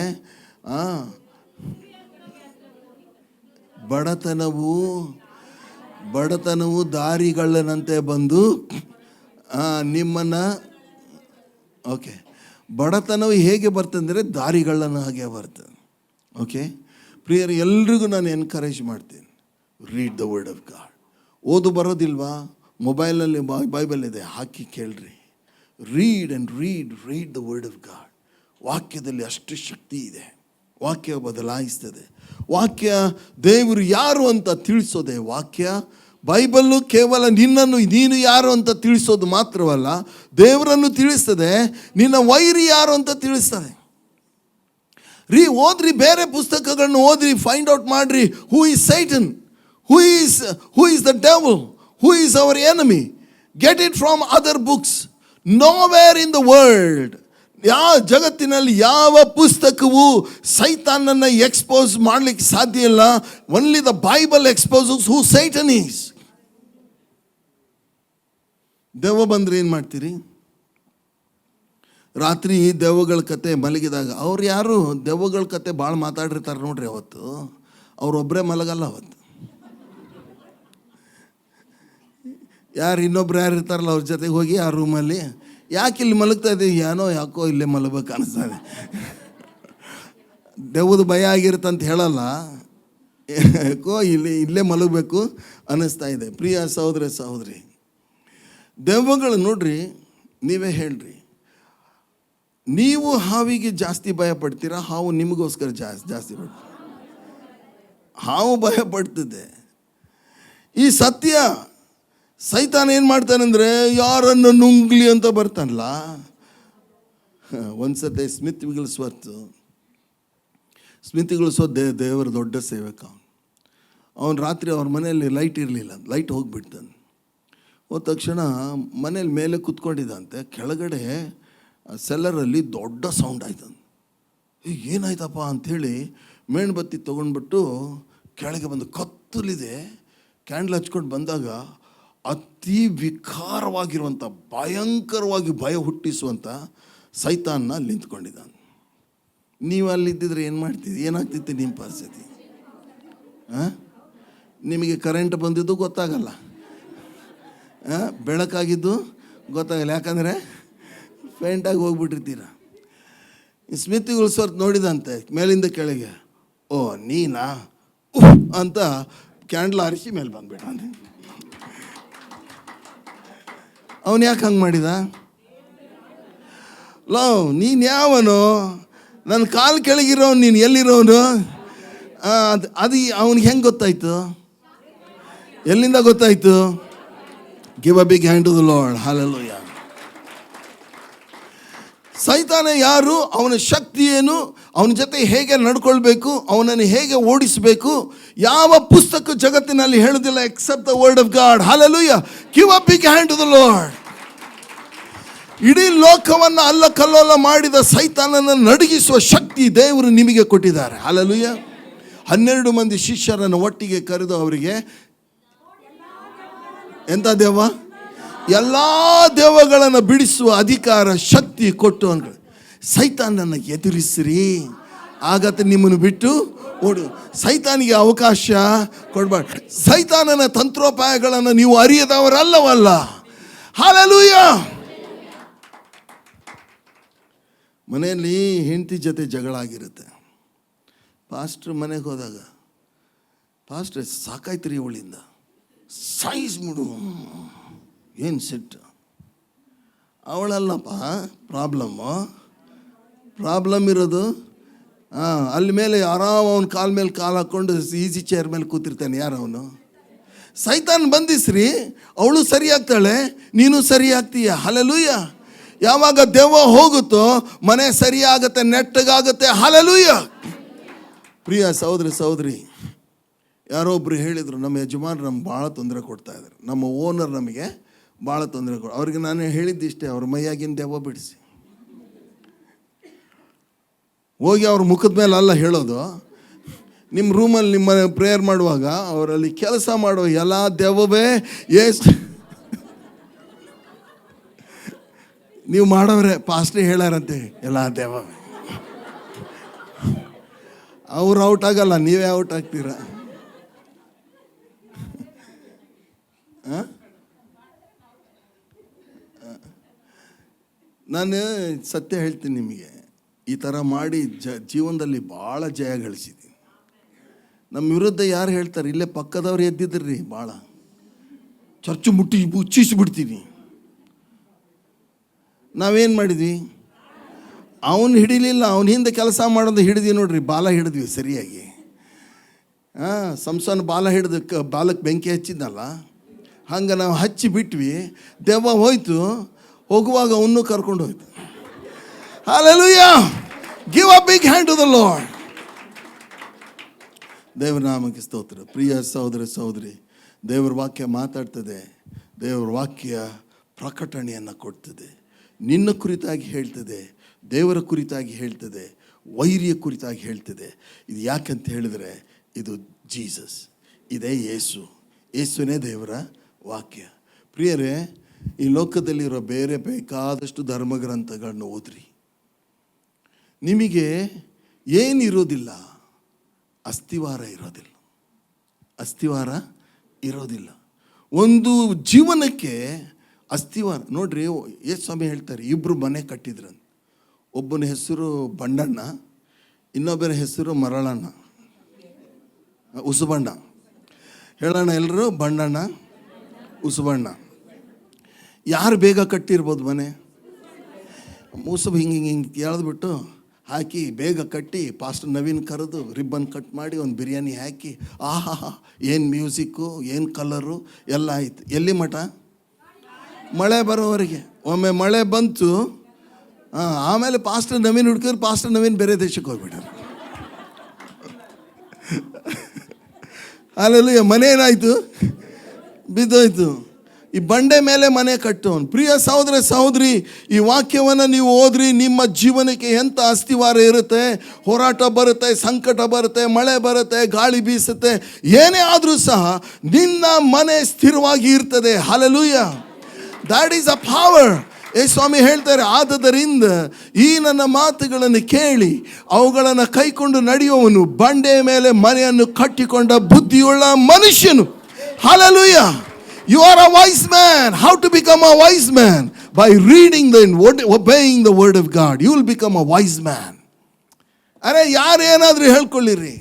ಬಡತನವು ದಾರಿಗಳಂತೆ ಬಂದು ನಿಮ್ಮನ್ನು, ಓಕೆ, ಬಡತನವು ಹೇಗೆ ಬರ್ತಂದರೆ ದಾರಿಗಳನ್ನು ಹಾಗೆ ಬರ್ತದೆ. ಓಕೆ ಪ್ರಿಯರು, ಎಲ್ರಿಗೂ ನಾನು ಎನ್ಕರೇಜ್ ಮಾಡ್ತೀನಿ, read the word of god. ಓದು ಬರೋದಿಲ್ವಾ? ಮೊಬೈಲಲ್ಲಿ ಬೈಬಲ್ ಇದೆ, ಹಾಕಿ ಕೇಳ್ರಿ. Read the word of god. ವಾಕ್ಯದಲ್ಲಿ ಅಷ್ಟು ಶಕ್ತಿ ಇದೆ. ವಾಕ್ಯ ಬದಲಾಯಿಸ್ತದೆ. ವಾಕ್ಯ ದೇವರು ಯಾರು ಅಂತ ತಿಳಿಸೋದೆ ವಾಕ್ಯ. ಬೈಬಲ್ಲು ಕೇವಲ ನೀನು ಯಾರು ಅಂತ ತಿಳಿಸೋದು ಮಾತ್ರವಲ್ಲ, ದೇವರನ್ನು ತಿಳಿಸ್ತದೆ. ನಿನ್ನ ವೈರಿ ಯಾರು ಅಂತ ತಿಳಿಸ್ತದೆ. ಓದ್ರಿ, ಬೇರೆ ಪುಸ್ತಕಗಳನ್ನು ಓದ್ರಿ, ಫೈಂಡ್ ಔಟ್ ಮಾಡ್ರಿ. Who is Satan, who is the devil, who is our enemy. Get it from other books. Nowhere in the world, ಜಗತ್ತಿನಲ್ಲಿ ಯಾವ ಪುಸ್ತಕವು ಸೈತಾನನ್ನು ಎಕ್ಸ್ಪೋಸ್ ಮಾಡಲಿಕ್ಕೆ ಸಾಧ್ಯ ಇಲ್ಲ. Only the Bible ಎಕ್ಸ್ಪೋಸಸ್ who Satan is. ದೆವ್ವ ಬಂದರೆ ಏನು ಮಾಡ್ತೀರಿ? ರಾತ್ರಿ ದೆವ್ವಗಳ ಕತೆ ಮಲಗಿದಾಗ, ಅವ್ರು ಯಾರು ದೆವ್ವಗಳ ಕತೆ ಭಾಳ ಮಾತಾಡಿರ್ತಾರೆ ನೋಡ್ರಿ. ಅವತ್ತು ಅವರೊಬ್ಬರೇ ಮಲಗಲ್ಲ. ಅವತ್ತು ಇನ್ನೊಬ್ರು ಯಾರು ಇರ್ತಾರಲ್ಲ, ಅವ್ರ ಜೊತೆಗೆ ಹೋಗಿ ಆ ರೂಮಲ್ಲಿ, ಯಾಕೆ ಇಲ್ಲಿ ಮಲಗ್ತಾ ಇದ್ದೀವಿ? ಯಾಕೋ ಇಲ್ಲೇ ಮಲಗಬೇಕು ಅನಿಸ್ತದೆ. ದೆವ್ವದ ಭಯ ಆಗಿರುತ್ತಂತ ಹೇಳಲ್ಲ, ಯಾಕೋ ಇಲ್ಲೇ ಮಲಗಬೇಕು ಅನ್ನಿಸ್ತಾ ಇದೆ. ಪ್ರಿಯ ಸಹೋದರಿ, ದೆವ್ವಗಳು ನೋಡ್ರಿ, ನೀವೇ ಹೇಳ್ರಿ, ನೀವು ಹಾವಿಗೆ ಜಾಸ್ತಿ ಭಯ ಪಡ್ತೀರಾ? ಹಾವು ನಿಮಗೋಸ್ಕರ ಜಾಸ್ತಿ ಪಡ್ತೀರ? ಹಾವು ಭಯ ಪಡ್ತಿದೆ. ಈ ಸತ್ಯ. ಸೈತಾನ ಏನು ಮಾಡ್ತಾನಂದರೆ, ಯಾರನ್ನು ನುಂಗ್ಲಿ ಅಂತ ಬರ್ತಾನಲ್ಲ. ಒಂದ್ಸತೆ ಸ್ಮಿತ್ ವಿಗಲ್ಸ್ವರ್ತ್ ದೇವರ ದೊಡ್ಡ ಸೇವಕ. ಅವನು ರಾತ್ರಿ ಅವ್ರ ಮನೆಯಲ್ಲಿ ಲೈಟ್ ಇರಲಿಲ್ಲ, ಲೈಟ್ ಹೋಗಿಬಿಡ್ತಾನೆ. ಹೋದ ತಕ್ಷಣ ಮನೇಲಿ ಮೇಲೆ ಕೂತ್ಕೊಂಡಿದ್ದಂತೆ, ಕೆಳಗಡೆ ಸೆಲ್ಲರಲ್ಲಿ ದೊಡ್ಡ ಸೌಂಡ್ ಆಯ್ತು. ಏನಾಯ್ತಪ್ಪ ಅಂಥೇಳಿ ಮೇಣಬತ್ತಿ ತೊಗೊಂಡ್ಬಿಟ್ಟು ಕೆಳಗೆ ಬಂದು, ಕತ್ತಲಿದೆ, ಕ್ಯಾಂಡಲ್ ಹಚ್ಕೊಂಡು ಬಂದಾಗ ಅತಿ ವಿಕಾರವಾಗಿರುವಂಥ, ಭಯಂಕರವಾಗಿ ಭಯ ಹುಟ್ಟಿಸುವಂಥ ಸೈತಾನ್ನ ಅಲ್ಲಿ ನಿಂತ್ಕೊಂಡಿದ್ದಾನೆ. ನೀವು ಅಲ್ಲಿದ್ದಿದ್ರೆ ಏನು ಮಾಡ್ತಿದ್ದಿ? ಏನಾಗ್ತಿತ್ತು ನಿಮ್ಮ ಪರಿಸ್ಥಿತಿ? ನಿಮಗೆ ಕರೆಂಟ್ ಬಂದಿದ್ದು ಗೊತ್ತಾಗಲ್ಲ, ಬೆಳಕಾಗಿದ್ದು ಗೊತ್ತಾಗಲ್ಲ, ಯಾಕಂದರೆ ಫೇಂಟಾಗಿ ಹೋಗ್ಬಿಟ್ಟಿರ್ತೀರ. ಸ್ಮಿತ್ ಉಲ್ಸರ್ತ್ ನೋಡಿದಂತೆ ಮೇಲಿಂದ ಕೆಳಗೆ, ಓ ನೀನಾ ಅಂತ ಕ್ಯಾಂಡ್ಲ್ ಆರಿಸಿ ಮೇಲೆ ಬಂದ್ಬಿಟ್ಟ. ಅವನು ಯಾಕೆ ಹಂಗೆ ಮಾಡಿದ? ಲವ್, ನೀನು ಯಾವನು? ನನ್ನ ಕಾಲು ಕೆಳಗಿರೋನು, ನೀನು ಎಲ್ಲಿರೋನು? ಅದು ಅವನಿಗೆ ಹೆಂಗೆ ಗೊತ್ತಾಯ್ತು? ಎಲ್ಲಿಂದ ಗೊತ್ತಾಯ್ತು? Give a big hand to the Lord. Hallelujah. ಸೈತಾನ ಯಾರು, ಅವನ ಶಕ್ತಿ ಏನು, ಅವನ ಜೊತೆ ಹೇಗೆ ನಡ್ಕೊಳ್ಬೇಕು, ಅವನನ್ನು ಹೇಗೆ ಓಡಿಸಬೇಕು, ಯಾವ ಪುಸ್ತಕ ಜಗತ್ತಿನಲ್ಲಿ ಹೇಳುವುದಿಲ್ಲ except the word of God. Hallelujah. Give a big hand to the Lord. ಇಡೀ ಲೋಕವನ್ನು ಅಲ್ಲ ಕಲ್ಲೋಲ ಮಾಡಿದ ಸೈತಾನನ್ನು ನಡಗಿಸುವ ಶಕ್ತಿ ದೇವರು ನಿಮಗೆ ಕೊಟ್ಟಿದ್ದಾರೆ. ಹಲ್ಲೆಲೂಯಾ. 12 ಮಂದಿ ಶಿಷ್ಯರನ್ನು ಒಟ್ಟಿಗೆ ಕರೆದು ಅವರಿಗೆ ಎಂಥ ದೇವ? ಎಲ್ಲ ದೇವಗಳನ್ನು ಬಿಡಿಸುವ ಅಧಿಕಾರ, ಶಕ್ತಿ ಕೊಟ್ಟು ಅಂದ್ಗಳು. ಸೈತಾನನ್ನು ಎದುರಿಸ್ರಿ, ಆಗತ್ತೆ ನಿಮ್ಮನ್ನು ಬಿಟ್ಟು ಓಡು. ಸೈತಾನಿಗೆ ಅವಕಾಶ ಕೊಡಬಾರ್ದು. ಸೈತಾನನ ತಂತ್ರೋಪಾಯಗಳನ್ನು ನೀವು ಅರಿಯದವರಲ್ಲವಲ್ಲ. ಹಲ್ಲೆಲೂಯಾ. ಮನೆಯಲ್ಲಿ ಹೆಂಡತಿ ಜೊತೆ ಜಗಳ ಆಗಿರುತ್ತೆ. ಪಾಸ್ಟ್ರ್ ಮನೆಗೆ ಹೋದಾಗ, ಪಾಸ್ಟ್ರ್ ಸಾಕಾಯ್ತು ರೀ ಅವಳಿಂದ, ಸಾಯಿಸ್ಬಿಡು, ಏನು ಸಿಟ್ಟು. ಅವಳಲ್ಲಪ್ಪ ಪ್ರಾಬ್ಲಮ್ ಇರೋದು. ಅಲ್ಲಿ ಮೇಲೆ ಆರಾಮ ಅವನ ಕಾಲ ಮೇಲೆ ಕಾಲು ಹಾಕ್ಕೊಂಡು ಈಸಿ ಚೇರ್ ಮೇಲೆ ಕೂತಿರ್ತಾನೆ. ಯಾರು ಅವನು? ಸೈತಾನ್ ಬಂದಿಸ್ರಿ, ಅವಳು ಸರಿ ಆಗ್ತಾಳೆ, ನೀನು ಸರಿ ಆಗ್ತೀಯ. ಹಲ್ಲೆಲೂಯಾ. ಯಾವಾಗ ದೆವ್ವ ಹೋಗುತ್ತೋ ಮನೆ ಸರಿ ಆಗುತ್ತೆ, ನೆಟ್ಟಗಾಗುತ್ತೆ. ಹಲ್ಲೆಲೂಯಾ. ಪ್ರಿಯ ಸಹೋದರಿ, ಯಾರೋ ಒಬ್ರು ಹೇಳಿದರು, ನಮ್ಮ ಯಜಮಾನರು ನಮ್ಗೆ ಭಾಳ ತೊಂದರೆ ಕೊಡ್ತಾಯಿದ್ರು, ನಮ್ಮ ಓನರ್ ನಮಗೆ ಭಾಳ ತೊಂದರೆ ಅವ್ರಿಗೆ ನಾನು ಹೇಳಿದ್ದಿಷ್ಟೇ, ಅವ್ರ ಮೈಯಾಗಿನ ದೆವ್ವ ಬಿಡಿಸಿ. ಹೋಗಿ ಅವ್ರ ಮುಖದ ಮೇಲೆ ಅಲ್ಲ ಹೇಳೋದು, ನಿಮ್ಮ ರೂಮಲ್ಲಿ ನಿಮ್ಮ ಪ್ರೇಯರ್ ಮಾಡುವಾಗ ಅವರಲ್ಲಿ ಕೆಲಸ ಮಾಡೋ ಎಲ್ಲ ದೆವ್ವವೇ ನೀವು ಮಾಡೋರೆ ಪಾಸ್ಟ್ರಿ ಹೇಳಾರಂತೆ, ಎಲ್ಲ ದೆವ್ವವೇ. ಅವ್ರು ಔಟ್ ಆಗಲ್ಲ, ನೀವೇ ಔಟ್ ಆಗ್ತೀರ. ನಾನು ಸತ್ಯ ಹೇಳ್ತೀನಿ ನಿಮಗೆ, ಈ ಥರ ಮಾಡಿ ಜೀವನದಲ್ಲಿ ಭಾಳ ಜಯ ಗಳಿಸಿದ್ದೀನಿ. ನಮ್ಮ ವಿರುದ್ಧ ಯಾರು ಹೇಳ್ತಾರೆ, ಇಲ್ಲೇ ಪಕ್ಕದವ್ರು ಎದ್ದಿದ್ರಿ, ಭಾಳ ಚರ್ಚು ಮುಚ್ಚಿಸ್ಬಿಡ್ತೀನಿ. ನಾವೇನು ಮಾಡಿದ್ವಿ? ಅವನು ಹಿಡಿಲಿಲ್ಲ, ಅವನ ಹಿಂದೆ ಕೆಲಸ ಮಾಡೋದು ಹಿಡಿದ್ವಿ ನೋಡ್ರಿ, ಬಾಲ ಹಿಡಿದ್ವಿ ಸರಿಯಾಗಿ. ಸಂಸೋನ ಬಾಲ ಹಿಡಿದು ಬಾಲಕ್ಕೆ ಬೆಂಕಿ ಹಚ್ಚಿದ್ನಲ್ಲ, ಹಂಗೆ ನಾವು ಹಚ್ಚಿ ಬಿಟ್ವಿ. ದೆವ್ವ ಹೋಯ್ತು, ಹೋಗುವಾಗ ಅವನ್ನೂ ಕರ್ಕೊಂಡು ಹೋಯ್ತು. Hallelujah. Give a big hand to the Lord. ದೇವರ ನಾಮಕ್ಕೆ ಸ್ತೋತ್ರ. ಪ್ರಿಯ ಸಹೋದರಿ, ದೇವರ ವಾಕ್ಯ ಮಾತಾಡ್ತದೆ, ದೇವರ ವಾಕ್ಯ ಪ್ರಕಟಣೆಯನ್ನು ಕೊಡ್ತದೆ. ನಿನ್ನ ಕುರಿತಾಗಿ ಹೇಳ್ತದೆ, ದೇವರ ಕುರಿತಾಗಿ ಹೇಳ್ತದೆ, ವೈರಿಯ ಕುರಿತಾಗಿ ಹೇಳ್ತದೆ. ಇದು ಯಾಕಂತ ಹೇಳಿದರೆ, ಇದು ಜೀಸಸ್, ಇದೇ ಯೇಸುನೇ ದೇವರ ವಾಕ್ಯ. ಪ್ರಿಯರೇ, ಈ ಲೋಕದಲ್ಲಿರೋ ಬೇರೆ ಬೇಕಾದಷ್ಟು ಧರ್ಮಗ್ರಂಥಗಳನ್ನು ಓದ್ರಿ, ನಿಮಗೆ ಏನಿರೋದಿಲ್ಲ, ಅಸ್ತಿವಾರ ಇರೋದಿಲ್ಲ. ಒಂದು ಜೀವನಕ್ಕೆ ಅಸ್ತಿವಾರ ನೋಡ್ರಿ. ಯೇಸು ಸ್ವಾಮಿ ಹೇಳ್ತಾರೆ, 2 ಮನೆ ಕಟ್ಟಿದ್ರಂತ. ಒಬ್ಬನ ಹೆಸರು ಬಂಡಣ್ಣ, ಇನ್ನೊಬ್ಬರ ಹೆಸರು ಮರಳಣ್ಣ, ಉಸುಬಣ್ಣ. ಹೇಳೋಣ ಎಲ್ಲರೂ, ಬಂಡಣ್ಣ, ಉಸುಬಣ್ಣ. ಯಾರು ಬೇಗ ಕಟ್ಟಿರ್ಬೋದು ಮನೆ? ಉಸುಬು ಹಿಂಗೆ ಎಳೆದ್ಬಿಟ್ಟು ಹಾಕಿ ಬೇಗ ಕಟ್ಟಿ, ಪಾಸ್ಟರ್ ನವೀನ್ ಕರೆದು ರಿಬ್ಬನ್ ಕಟ್ ಮಾಡಿ ಒಂದು ಬಿರಿಯಾನಿ ಹಾಕಿ, ಆಹಾ ಏನು ಮ್ಯೂಸಿಕ್ಕು, ಏನು ಕಲರು ಎಲ್ಲ ಆಯಿತು. ಎಲ್ಲಿ ಮಠ? ಮಳೆ ಬರೋವರೆಗೆ. ಒಮ್ಮೆ ಮಳೆ ಬಂತು, ಆಮೇಲೆ ಪಾಸ್ಟರ್ ನವೀನ್ ಹುಡುಕಿದ್ರು, ಪಾಸ್ಟರ್ ನವೀನ್ ಬೇರೆ ದೇಶಕ್ಕೆ ಹೋಗ್ಬಿಟ್ಟಾರೆ. ಅಲ್ಲೆಲ್ಲ ಮನೆ ಏನಾಯಿತು? ಬಿದ್ದೋಯ್ತು. ಈ ಬಂಡೆ ಮೇಲೆ ಮನೆ ಕಟ್ಟೋನು. ಪ್ರಿಯ ಸಹೋದರಿ, ಈ ವಾಕ್ಯವನ್ನು ನೀವು ಓದ್ರಿ, ನಿಮ್ಮ ಜೀವನಕ್ಕೆ ಎಂಥ ಅಸ್ತಿವಾರ ಇರುತ್ತೆ. ಹೋರಾಟ ಬರುತ್ತೆ, ಸಂಕಟ ಬರುತ್ತೆ, ಮಳೆ ಬರುತ್ತೆ, ಗಾಳಿ ಬೀಸುತ್ತೆ, ಏನೇ ಆದರೂ ಸಹ ನಿನ್ನ ಮನೆ ಸ್ಥಿರವಾಗಿ ಇರ್ತದೆ. Hallelujah. That is a power. ಸ್ವಾಮಿ ಹೇಳ್ತಾರೆ, ಆದದರಿಂದ ಈ ನನ್ನ ಮಾತುಗಳನ್ನು ಕೇಳಿ ಅವುಗಳನ್ನು ಕೈಕೊಂಡು ನಡೆಯುವವನು ಬಂಡೆಯ ಮೇಲೆ ಮನೆಯನ್ನು ಕಟ್ಟಿಕೊಂಡ ಬುದ್ಧಿಯುಳ್ಳ ಮನುಷ್ಯನು. Hallelujah. You are a wise man. How to become a wise man? By reading obeying the word of God. You will become a wise man. ಅರೆ ಯಾರೇನಾದರೂ ಹೇಳ್ಕೊಳ್ಳಿರಿ,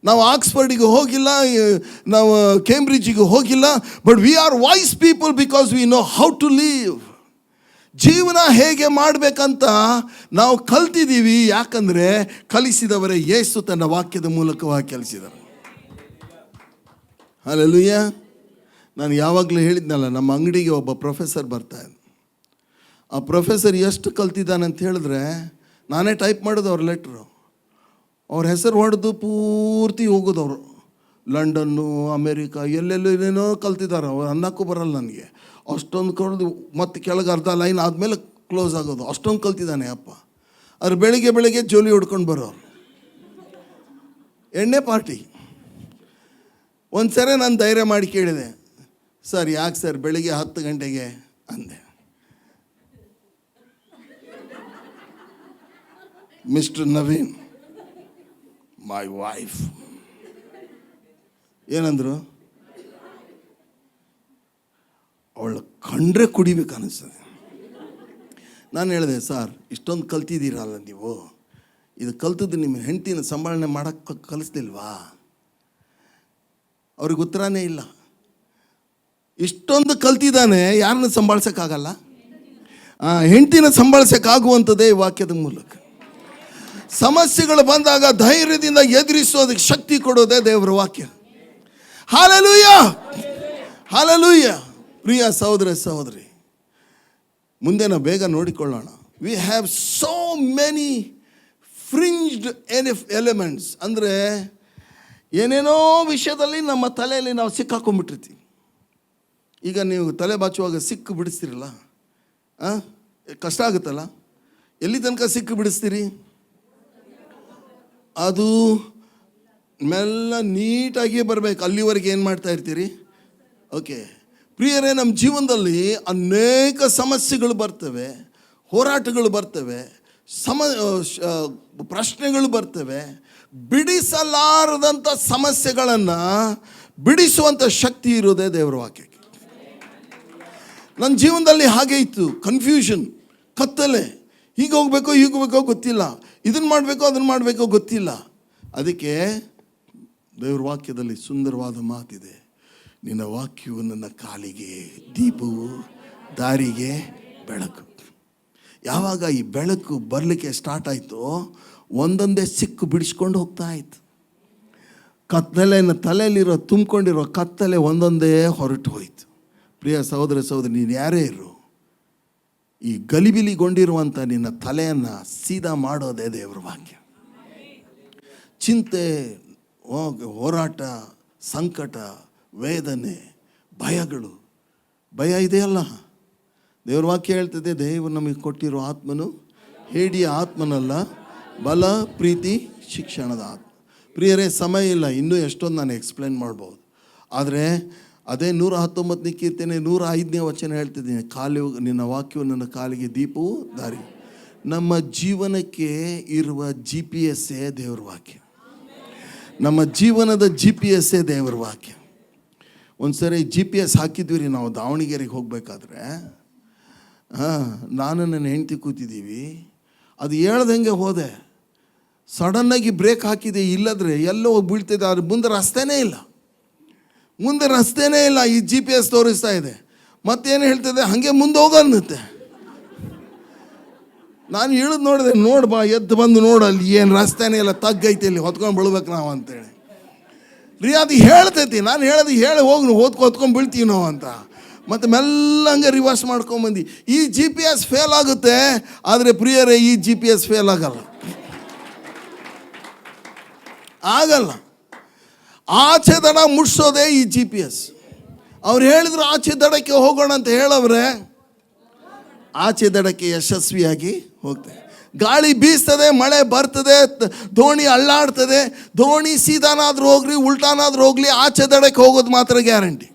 ನಾವು ಆಕ್ಸ್ಫರ್ಡಿಗೆ ಹೋಗಿಲ್ಲ, ನಾವು ಕೇಂಬ್ರಿಡ್ಜಿಗೆ ಹೋಗಿಲ್ಲ, but we are wise people because we know how to live. ಜೀವನ ಹೇಗೆ ಮಾಡಬೇಕಂತ ನಾವು ಕಲ್ತಿದ್ದೀವಿ. ಯಾಕಂದರೆ ಕಲಿಸಿದವರೇ ಯೇಸು ತನ್ನ ವಾಕ್ಯದ ಮೂಲಕವಾಗಿ ಕಲಿಸಿದರು. ಹಲ್ಲೆಲೂಯ. ನಾನು ಯಾವಾಗಲೂ ಹೇಳಿದ್ನಲ್ಲ, ನಮ್ಮ ಅಂಗಡಿಗೆ ಒಬ್ಬ ಪ್ರೊಫೆಸರ್ ಬರ್ತಾಯಿದ್ದ. ಆ ಪ್ರೊಫೆಸರ್ ಎಷ್ಟು ಕಲ್ತಿದ್ದಾನೆ ಅಂತ ಹೇಳಿದ್ರೆ, ನಾನೇ ಟೈಪ್ ಮಾಡೋದು ಅವ್ರ ಲೆಟ್ರು. ಅವ್ರ ಹೆಸರು ಹೊಡೆದು ಪೂರ್ತಿ ಹೋಗೋದು ಅವರು. ಲಂಡನ್ನು, ಅಮೇರಿಕಾ, ಎಲ್ಲೆಲ್ಲೋ ಏನೇನೋ ಕಲ್ತಿದ್ದಾರೆ. ಅವ್ರು ಅನ್ನಕ್ಕೂ ಬರಲ್ಲ ನನಗೆ. ಅಷ್ಟೊಂದು ಕೊಡೋದು ಮತ್ತು ಕೆಳಗೆ ಅರ್ಧ ಲೈನ್ ಆದಮೇಲೆ ಕ್ಲೋಸ್ ಆಗೋದು. ಅಷ್ಟೊಂದು ಕಲ್ತಿದ್ದಾನೆ ಅಪ್ಪ. ಅವ್ರು ಬೆಳಿಗ್ಗೆ ಜೋಲಿ ಹೊಡ್ಕೊಂಡು ಬರೋರು. ಎಣ್ಣೆ ಪಾರ್ಟಿ. ಒಂದು ಸರಿ ನಾನು ಧೈರ್ಯ ಮಾಡಿ ಕೇಳಿದೆ, ಸರ್ ಯಾಕೆ ಸರ್ ಬೆಳಿಗ್ಗೆ 10 ಗಂಟೆಗೆ ಅಂದೆ. ಮಿಸ್ಟರ್ ನವೀನ್, ಮೈ ವೈಫ್ ಏನಂದರು, ಅವಳು ಕಂಡ್ರೆ ಕುಡಿಬೇಕು ಅನ್ನಿಸ್ತದೆ. ನಾನು ಹೇಳಿದೆ, ಸರ್ ಇಷ್ಟೊಂದು ಕಲ್ತಿದ್ದೀರಲ್ಲ ನೀವು, ಇದು ಕಲ್ತದ್ದು ನಿಮ್ಮ ಹೆಂಡತಿನ ಸಂಭಾಳನೆ ಮಾಡೋಕ್ಕೆ ಕಲಿಸ್ಲಿಲ್ವಾ? ಅವ್ರಿಗೆ ಉತ್ತರನೇ ಇಲ್ಲ. ಇಷ್ಟೊಂದು ಕಲ್ತಿದ್ದಾನೆ, ಯಾರನ್ನ ಸಂಭಾಳಿಸೋಕ್ಕಾಗಲ್ಲ? ಹೆಂಡತಿನ ಸಂಭಾಳಿಸೋಕ್ಕಾಗುವಂಥದ್ದೇ ಈ ವಾಕ್ಯದ ಮೂಲಕ. ಸಮಸ್ಯೆಗಳು ಬಂದಾಗ ಧೈರ್ಯದಿಂದ ಎದುರಿಸೋದಕ್ಕೆ ಶಕ್ತಿ ಕೊಡೋದೇ ದೇವರ ವಾಕ್ಯ. Hallelujah, hallelujah. ಪ್ರಿಯ ಸಹೋದರ ಸಹೋದರಿ, ಮುಂದೆ ನಾವು ಬೇಗ ನೋಡಿಕೊಳ್ಳೋಣ. We have so many fringed elements. ಅಂದರೆ ಏನೇನೋ ವಿಷಯದಲ್ಲಿ ನಮ್ಮ ತಲೆಯಲ್ಲಿ ನಾವು ಸಿಕ್ಕಾಕೊಂಡ್ಬಿಟ್ಟಿರ್ತೀವಿ. ಈಗ ನೀವು ತಲೆ ಬಾಚುವಾಗ ಸಿಕ್ಕು ಬಿಡಿಸ್ತೀರಲ್ಲ, ಕಷ್ಟ ಆಗುತ್ತಲ್ಲ. ಎಲ್ಲಿ ತನಕ ಸಿಕ್ಕು ಬಿಡಿಸ್ತೀರಿ? ಅದು ಮೆಲ್ಲ ನೀಟಾಗಿ ಬರಬೇಕು. ಅಲ್ಲಿವರೆಗೆ ಏನು ಮಾಡ್ತಾ ಇರ್ತೀರಿ? ಓಕೆ ಪ್ರಿಯರೇ, ನಮ್ಮ ಜೀವನದಲ್ಲಿ ಅನೇಕ ಸಮಸ್ಯೆಗಳು ಬರ್ತವೆ, ಹೋರಾಟಗಳು ಬರ್ತವೆ, ಪ್ರಶ್ನೆಗಳು ಬರ್ತವೆ. ಬಿಡಿಸಲಾರದಂಥ ಸಮಸ್ಯೆಗಳನ್ನು ಬಿಡಿಸುವಂಥ ಶಕ್ತಿ ಇರೋದೇ ದೇವರ ವಾಕ್ಯಕ್ಕೆ. ನನ್ನ ಜೀವನದಲ್ಲಿ ಹಾಗೆ ಇತ್ತು. ಕನ್ಫ್ಯೂಷನ್, ಕತ್ತಲೆ, ಹೀಗೆ ಹೋಗ್ಬೇಕೋ ಗೊತ್ತಿಲ್ಲ, ಇದನ್ನು ಮಾಡಬೇಕೋ ಅದನ್ನು ಮಾಡಬೇಕೋ ಗೊತ್ತಿಲ್ಲ. ಅದಕ್ಕೆ ದೇವ್ರ ವಾಕ್ಯದಲ್ಲಿ ಸುಂದರವಾದ ಮಾತಿದೆ, ನಿನ್ನ ವಾಕ್ಯವು ನನ್ನ ಕಾಲಿಗೆ ದೀಪವು, ದಾರಿಗೆ ಬೆಳಕು. ಯಾವಾಗ ಈ ಬೆಳಕು ಬರಲಿಕ್ಕೆ ಸ್ಟಾರ್ಟ್ ಆಯಿತೋ, ಒಂದೊಂದೇ ಸಿಕ್ಕು ಬಿಡಿಸ್ಕೊಂಡು ಹೋಗ್ತಾ ಇತ್ತು. ತಲೆಯಲ್ಲಿರೋ ತುಂಬಿಕೊಂಡಿರೋ ಕತ್ತಲೆ ಒಂದೊಂದೇ ಹೊರಟು ಹೋಯಿತು. ಪ್ರಿಯ ಸಹೋದರ ಸಹೋದರಿ, ನೀನು ಯಾರೇ ಇರು, ಈ ಗಲಿಬಿಲಿಗೊಂಡಿರುವಂಥ ನಿನ್ನ ತಲೆಯನ್ನು ಸೀದಾ ಮಾಡೋದೇ ದೇವರ ವಾಕ್ಯ. ಚಿಂತೆ, ಹೋರಾಟ, ಸಂಕಟ, ವೇದನೆ, ಭಯಗಳು, ಭಯ ಇದೆಯಲ್ಲ, ದೇವರ ವಾಕ್ಯ ಹೇಳ್ತದೆ, ದೇವರು ನಮಗೆ ಕೊಟ್ಟಿರೋ ಆತ್ಮನು ಹೇಡಿಯ ಆತ್ಮನಲ್ಲ, ಬಲ, ಪ್ರೀತಿ, ಶಿಕ್ಷಣದ ಆತ್ಮ. ಪ್ರಿಯರೇ, ಸಮಯ ಇಲ್ಲ, ಇನ್ನೂ ಎಷ್ಟೊಂದು ನಾನು ಎಕ್ಸ್ಪ್ಲೇನ್ ಮಾಡ್ಬೋದು. ಆದರೆ ಅದೇ 119ನೇ ಕೀರ್ತನೆ 105ನೇ ವಚನ ಹೇಳ್ತಿದ್ದೀನಿ, ನಿನ್ನ ವಾಕ್ಯವು ನನ್ನ ಕಾಲಿಗೆ ದೀಪವು, ದಾರಿ. ನಮ್ಮ ಜೀವನಕ್ಕೆ ಇರುವ GPS ದೇವರ ವಾಕ್ಯ. ನಮ್ಮ ಜೀವನದ GPS ದೇವರ ವಾಕ್ಯ. ಒಂದು ಸರಿ GPS ಹಾಕಿದ್ವಿ ರೀ ನಾವು ದಾವಣಗೆರೆಗೆ ಹೋಗಬೇಕಾದ್ರೆ. ನಾನು ನನ್ನ ಹೆಂಡತಿ ಕೂತಿದ್ದೀವಿ. ಅದು ಹೇಳ್ದಂಗೆ ಹೋದೆ. ಸಡನ್ನಾಗಿ ಬ್ರೇಕ್ ಹಾಕಿದೆ, ಇಲ್ಲದ್ರೆ ಎಲ್ಲೋ ಹೋಗಿ ಬೀಳ್ತಿದೆ. ಅದ್ರ ಮುಂದೆ ರಸ್ತೆನೇ ಇಲ್ಲ. ಈ GPS ತೋರಿಸ್ತಾ ಇದೆ. ಮತ್ತೇನು ಹೇಳ್ತದೆ, ಹಾಗೆ ಮುಂದೆ ಹೋಗನ್ನುತ್ತೆ. ನಾನು ಇಳಿದು ನೋಡಿದೆ, ನೋಡ್ಬಾ, ಎದ್ದು ಬಂದು ನೋಡಲ್ಲಿ ಏನು ರಸ್ತೆನೇ ಇಲ್ಲ, ತಗ್ಗೈತೆ, ಇಲ್ಲಿ ಹೊತ್ಕೊಂಡು ಬೀಳ್ಬೇಕು ನಾವು ಅಂತೇಳಿ ರೀ. ಅದು ಹೇಳ್ತೈತಿ, ನಾನು ಹೇಳಿ ಹೋಗಿ ಹೊತ್ಕೊಂಡು ಬೀಳ್ತೀವಿ ನಾವು ಅಂತ. ಮತ್ತು ಮೆಲ್ಲಂಗೆ ರಿವರ್ಸ್ ಮಾಡ್ಕೊಂಬಂದು. ಈ GPS ಫೇಲ್ ಆಗುತ್ತೆ, ಆದರೆ ಪ್ರಿಯರೇ, ಈ GPS ಫೇಲ್ ಆಗಲ್ಲ. ಆಚೆ ದಡ ಮುಟ್ಸೋದೇ ಈ GPS. ಅವ್ರು ಹೇಳಿದ್ರು ಆಚೆ ದಡಕ್ಕೆ ಹೋಗೋಣ ಅಂತ ಹೇಳವ್ರೆ, ಆಚೆ ದಡಕ್ಕೆ ಯಶಸ್ವಿಯಾಗಿ ಹೋಗ್ತದೆ. ಗಾಳಿ ಬೀಸ್ತದೆ, ಮಳೆ ಬರ್ತದೆ, ದೋಣಿ ಅಳ್ಳಾಡ್ತದೆ. ದೋಣಿ ಸೀದಾನಾದ್ರೂ ಹೋಗ್ಲಿ, ಉಲ್ಟಾನಾದ್ರೂ ಹೋಗ್ಲಿ, ಆಚೆ ದಡಕ್ಕೆ ಹೋಗೋದು ಮಾತ್ರ guarantee.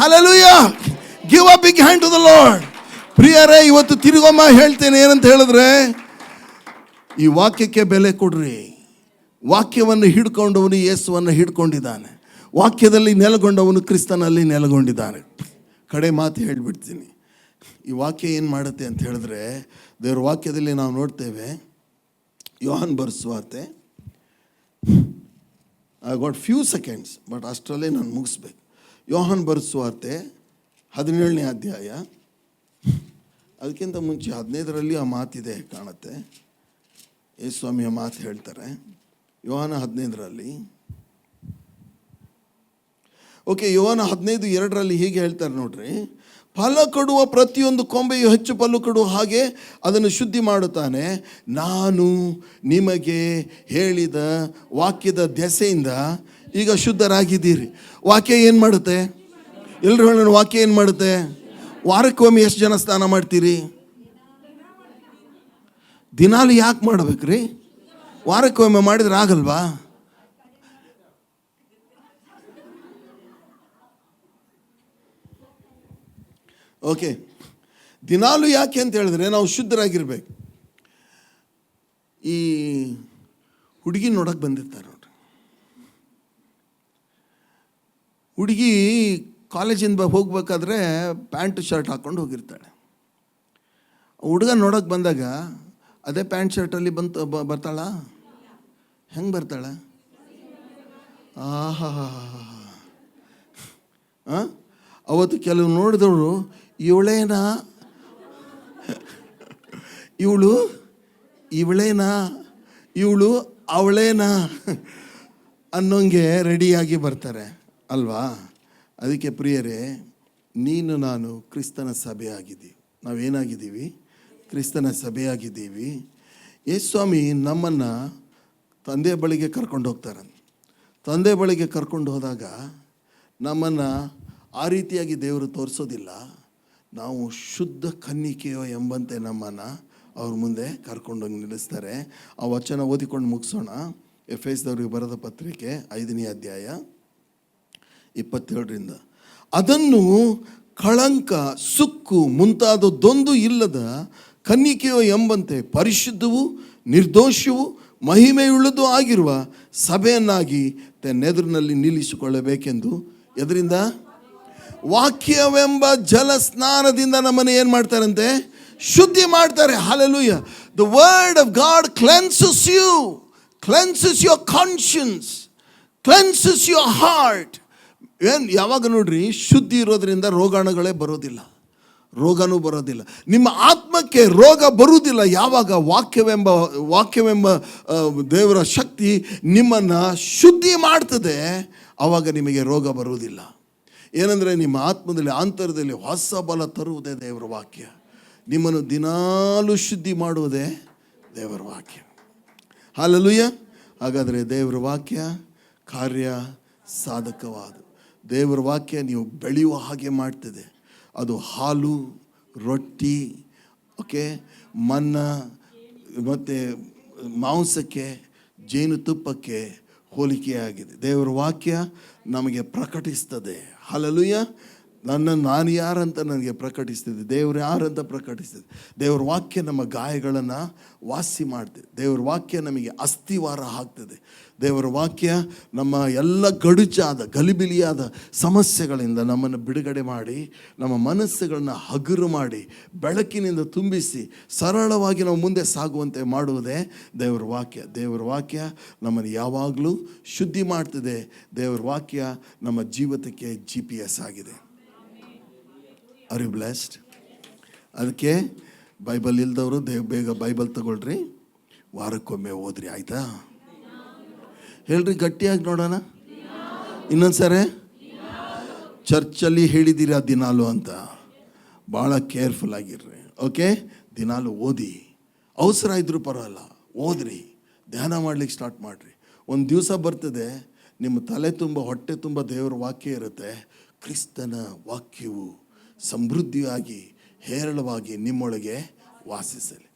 Hallelujah, give a big hand to the Lord. ಪ್ರಿಯರೇ, ಇವತ್ತು ತಿರುಗೊಮ್ಮ ಹೇಳ್ತೇನೆ, ಏನಂತ ಹೇಳಿದ್ರೆ, ಈ ವಾಕ್ಯಕ್ಕೆ ಬೆಲೆ ಕೊಡ್ರಿ. ವಾಕ್ಯವನ್ನು ಹಿಡ್ಕೊಂಡವನು ಯೇಸುವನ್ನು ಹಿಡ್ಕೊಂಡಿದ್ದಾನೆ. ವಾಕ್ಯದಲ್ಲಿ ನೆಲೆಗೊಂಡವನು ಕ್ರಿಸ್ತನಲ್ಲಿ ನೆಲೆಗೊಂಡಿದ್ದಾನೆ. ಕಡೆ ಮಾತು ಹೇಳಿಬಿಡ್ತೀನಿ. ಈ ವಾಕ್ಯ ಏನು ಮಾಡುತ್ತೆ ಅಂತ ಹೇಳಿದ್ರೆ, ದೇವರ ವಾಕ್ಯದಲ್ಲಿ ನಾವು ನೋಡ್ತೇವೆ, ಯೋಹಾನ್ ಬರೆಸುವಾರ್ತೆ, I got few seconds but ಅಷ್ಟರಲ್ಲೇ ನಾನು ಮುಗಿಸ್ಬೇಕು. ಯೋಹಾನ್ ಬರೆಸುವಾರ್ತೆ 17ನೇ ಅಧ್ಯಾಯ, ಅದಕ್ಕಿಂತ ಮುಂಚೆ 15ರಲ್ಲಿ ಆ ಮಾತಿದೆ ಕಾಣುತ್ತೆ. ಯೇಸುಸ್ವಾಮಿಯ ಮಾತು ಹೇಳ್ತಾರೆ ಯೋಹಾನ 15ರಲ್ಲಿ. ಓಕೆ, ಯೋಹಾನ 15:2 ಹೀಗೆ ಹೇಳ್ತಾರೆ ನೋಡ್ರಿ, ಫಲ ಕೊಡುವ ಪ್ರತಿಯೊಂದು ಕೊಂಬೆಯು ಹೆಚ್ಚು ಫಲ ಕೊಡುವ ಹಾಗೆ ಅದನ್ನು ಶುದ್ಧಿ ಮಾಡುತ್ತಾನೆ. ನಾನು ನಿಮಗೆ ಹೇಳಿದ ವಾಕ್ಯದ ದೆಸೆಯಿಂದ ಈಗ ಶುದ್ಧರಾಗಿದ್ದೀರಿ. ವಾಕ್ಯ ಏನು ಮಾಡುತ್ತೆ? ಎಲ್ಲರೂ ಹೇಳೋಣ, ವಾಕ್ಯ ಏನು ಮಾಡುತ್ತೆ? ವಾರಕ್ಕೊಮ್ಮೆ ಎಷ್ಟು ಜನ ಸ್ನಾನ ಮಾಡ್ತೀರಿ? ದಿನಾಲು ಯಾಕೆ ಮಾಡ್ಬೇಕ್ರಿ? ವಾರಕ್ಕೊಮ್ಮೆ ಮಾಡಿದ್ರೆ ಆಗಲ್ವಾ? ಓಕೆ, ದಿನಾಲು ಯಾಕೆ ಅಂತ ಹೇಳಿದ್ರೆ ನಾವು ಶುದ್ಧರಾಗಿರ್ಬೇಕು. ಈ ಹುಡುಗಿ ನೋಡಕ್ಕೆ ಬಂದಿರ್ತಾರೆ ನೋಡ್ರಿ, ಹುಡುಗಿ ಕಾಲೇಜಿಂದ ಹೋಗ್ಬೇಕಾದ್ರೆ ಪ್ಯಾಂಟ್ ಶರ್ಟ್ ಹಾಕ್ಕೊಂಡು ಹೋಗಿರ್ತಾಳೆ. ಹುಡುಗ ನೋಡೋಕೆ ಬಂದಾಗ ಅದೇ ಪ್ಯಾಂಟ್ ಶರ್ಟಲ್ಲಿ ಬರ್ತಾಳ? ಹೆಂಗೆ ಬರ್ತಾಳ? ಆಹಾ, ಅವತ್ತು ಕೆಲವು ನೋಡಿದವರು ಇವಳೇನಾ ಇವಳು ಅವಳೇನಾ ಅನ್ನೋಂಗೆ ರೆಡಿಯಾಗಿ ಬರ್ತಾರೆ ಅಲ್ವಾ? ಅದಕ್ಕೆ ಪ್ರಿಯರೇ, ನೀನು ನಾನು ಕ್ರಿಸ್ತನ ಸಭೆಯಾಗಿದ್ದೀವಿ. ನಾವೇನಾಗಿದ್ದೀವಿ? ಕ್ರಿಸ್ತನ ಸಭೆಯಾಗಿದ್ದೀವಿ. ಯೇಸುಸ್ವಾಮಿ ನಮ್ಮನ್ನು ತಂದೆ ಬಳಿಗೆ ಕರ್ಕೊಂಡು ಹೋಗ್ತಾರೆ. ತಂದೆ ಬಳಿಗೆ ಕರ್ಕೊಂಡು ಹೋದಾಗ ನಮ್ಮನ್ನು ಆ ರೀತಿಯಾಗಿ ದೇವರು ತೋರಿಸೋದಿಲ್ಲ. ನಾವು ಶುದ್ಧ ಕನ್ನಿಕೆಯೋ ಎಂಬಂತೆ ನಮ್ಮನ್ನು ಅವ್ರ ಮುಂದೆ ಕರ್ಕೊಂಡೋಗಿ ನಿಲ್ಲಿಸ್ತಾರೆ. ಆ ವಚನ ಓದಿಕೊಂಡು ಮುಗಿಸೋಣ. ಎಫೆಸದವರಿಗೆ ಬರೆದ ಪತ್ರಿಕೆ 5ನೇ ಅಧ್ಯಾಯ 27ರಿಂದ. ಅದನ್ನು ಕಳಂಕ, ಸುಕ್ಕು ಮುಂತಾದದೊಂದು ಇಲ್ಲದ ಕನ್ನಿಕೆಯೋ ಎಂಬಂತೆ ಪರಿಶುದ್ಧವೂ ನಿರ್ದೋಷವೂ ಮಹಿಮೆಯುಳ್ಳದೂ ಆಗಿರುವ ಸಭೆಯನ್ನಾಗಿ ತನ್ನೆದುರಿನಲ್ಲಿ ನಿಲ್ಲಿಸಿಕೊಳ್ಳಬೇಕೆಂದು. ಎದರಿಂದ? ವಾಕ್ಯವೆಂಬ ಜಲ ಸ್ನಾನದಿಂದ ನಮ್ಮನ್ನು ಏನು ಮಾಡ್ತಾರಂತೆ? ಶುದ್ಧಿ ಮಾಡ್ತಾರೆ. Hallelujah. The word of God cleanses you, cleanses your conscience, cleanses your heart. ಯಾವಾಗ ನೋಡ್ರಿ, ಶುದ್ಧಿ ಇರೋದ್ರಿಂದ ರೋಗಾಣುಗಳೇ ಬರೋದಿಲ್ಲ, ರೋಗನೂ ಬರೋದಿಲ್ಲ. ನಿಮ್ಮ ಆತ್ಮಕ್ಕೆ ರೋಗ ಬರುವುದಿಲ್ಲ ಯಾವಾಗ ವಾಕ್ಯವೆಂಬ ದೇವರ ಶಕ್ತಿ ನಿಮ್ಮನ್ನು ಶುದ್ಧಿ ಮಾಡ್ತದೆ. ಆವಾಗ ನಿಮಗೆ ರೋಗ ಬರುವುದಿಲ್ಲ. ಏನಂದರೆ ನಿಮ್ಮ ಆತ್ಮದಲ್ಲಿ, ಆಂತರದಲ್ಲಿ ಹೊಸ ಬಲ ತರುವುದೇ ದೇವರ ವಾಕ್ಯ. ನಿಮ್ಮನ್ನು ದಿನಾಲೂ ಶುದ್ಧಿ ಮಾಡುವುದೇ ದೇವರ ವಾಕ್ಯ. ಹಲ್ಲೆಲೂಯಾ. ಹಾಗಾದರೆ ದೇವರ ವಾಕ್ಯ ಕಾರ್ಯ ಸಾಧಕವಾದ ದೇವರ ವಾಕ್ಯ ನೀವು ಬೆಳೆಯುವ ಹಾಗೆ ಮಾಡ್ತದೆ. ಅದು ಹಾಲು, ರೊಟ್ಟಿ, ಓಕೆ, ಮನ್ನ ಮತ್ತು ಮಾಂಸಕ್ಕೆ, ಜೇನುತುಪ್ಪಕ್ಕೆ ಹೋಲಿಕೆಯಾಗಿದೆ. ದೇವರ ವಾಕ್ಯ ನಮಗೆ ಪ್ರಕಟಿಸ್ತದೆ. ಹಲ್ಲೆಲೂಯಾ. ನಾನು ಯಾರಂತ ನನಗೆ ಪ್ರಕಟಿಸ್ತದೆ, ದೇವರು ಯಾರಂತ ಪ್ರಕಟಿಸ್ತದೆ. ದೇವರ ವಾಕ್ಯ ನಮ್ಮ ಗಾಯಗಳನ್ನು ವಾಸಿ ಮಾಡ್ತದೆ. ದೇವರ ವಾಕ್ಯ ನಮಗೆ ಅಸ್ಥಿವಾರ ಹಾಕ್ತದೆ. ದೇವರ ವಾಕ್ಯ ನಮ್ಮ ಎಲ್ಲ ಗಡುಚಾದ ಗಲಿಬಿಲಿಯಾದ ಸಮಸ್ಯೆಗಳಿಂದ ನಮ್ಮನ್ನು ಬಿಡುಗಡೆ ಮಾಡಿ, ನಮ್ಮ ಮನಸ್ಸುಗಳನ್ನು ಹಗುರು ಮಾಡಿ, ಬೆಳಕಿನಿಂದ ತುಂಬಿಸಿ ಸರಳವಾಗಿ ನಾವು ಮುಂದೆ ಸಾಗುವಂತೆ ಮಾಡುವುದೇ ದೇವರ ವಾಕ್ಯ. ದೇವರ ವಾಕ್ಯ ನಮ್ಮನ್ನು ಯಾವಾಗಲೂ ಶುದ್ಧಿ ಮಾಡ್ತದೆ. ದೇವರ ವಾಕ್ಯ ನಮ್ಮ ಜೀವಿತಕ್ಕೆ GPS ಆಗಿದೆ. Are you blessed? ಅದಕ್ಕೆ ಬೈಬಲ್ ಇಲ್ದವರು ಬೇಗ ಬೈಬಲ್ ತಗೊಳ್ರಿ, ವಾರಕ್ಕೊಮ್ಮೆ ಓದ್ರಿ, ಆಯಿತಾ? ಹೇಳ್ರಿ ಗಟ್ಟಿಯಾಗಿ ನೋಡೋಣ. ಇನ್ನೊಂದ್ಸರಿ ಚರ್ಚಲ್ಲಿ ಹೇಳಿದ್ದೀರಿ ಆ ದಿನಾಲು ಅಂತ, ಭಾಳ ಕೇರ್ಫುಲ್ ಆಗಿರ್ರಿ. ಓಕೆ, ದಿನಾಲು ಓದಿ, ಅವಸರ ಇದ್ರೂ ಪರವಾಗಿಲ್ಲ, ಓದ್ರಿ, ಧ್ಯಾನ ಮಾಡ್ಲಿಕ್ಕೆ ಸ್ಟಾರ್ಟ್ ಮಾಡಿರಿ. ಒಂದು ದಿವಸ ಬರ್ತದೆ ನಿಮ್ಮ ತಲೆ ತುಂಬ, ಹೊಟ್ಟೆ ತುಂಬ ದೇವರ ವಾಕ್ಯ ಇರುತ್ತೆ. ಕ್ರಿಸ್ತನ ವಾಕ್ಯವು ಸಮೃದ್ಧಿಯಾಗಿ ಹೇರಳವಾಗಿ ನಿಮ್ಮೊಳಗೆ ವಾಸಿಸಲಿ.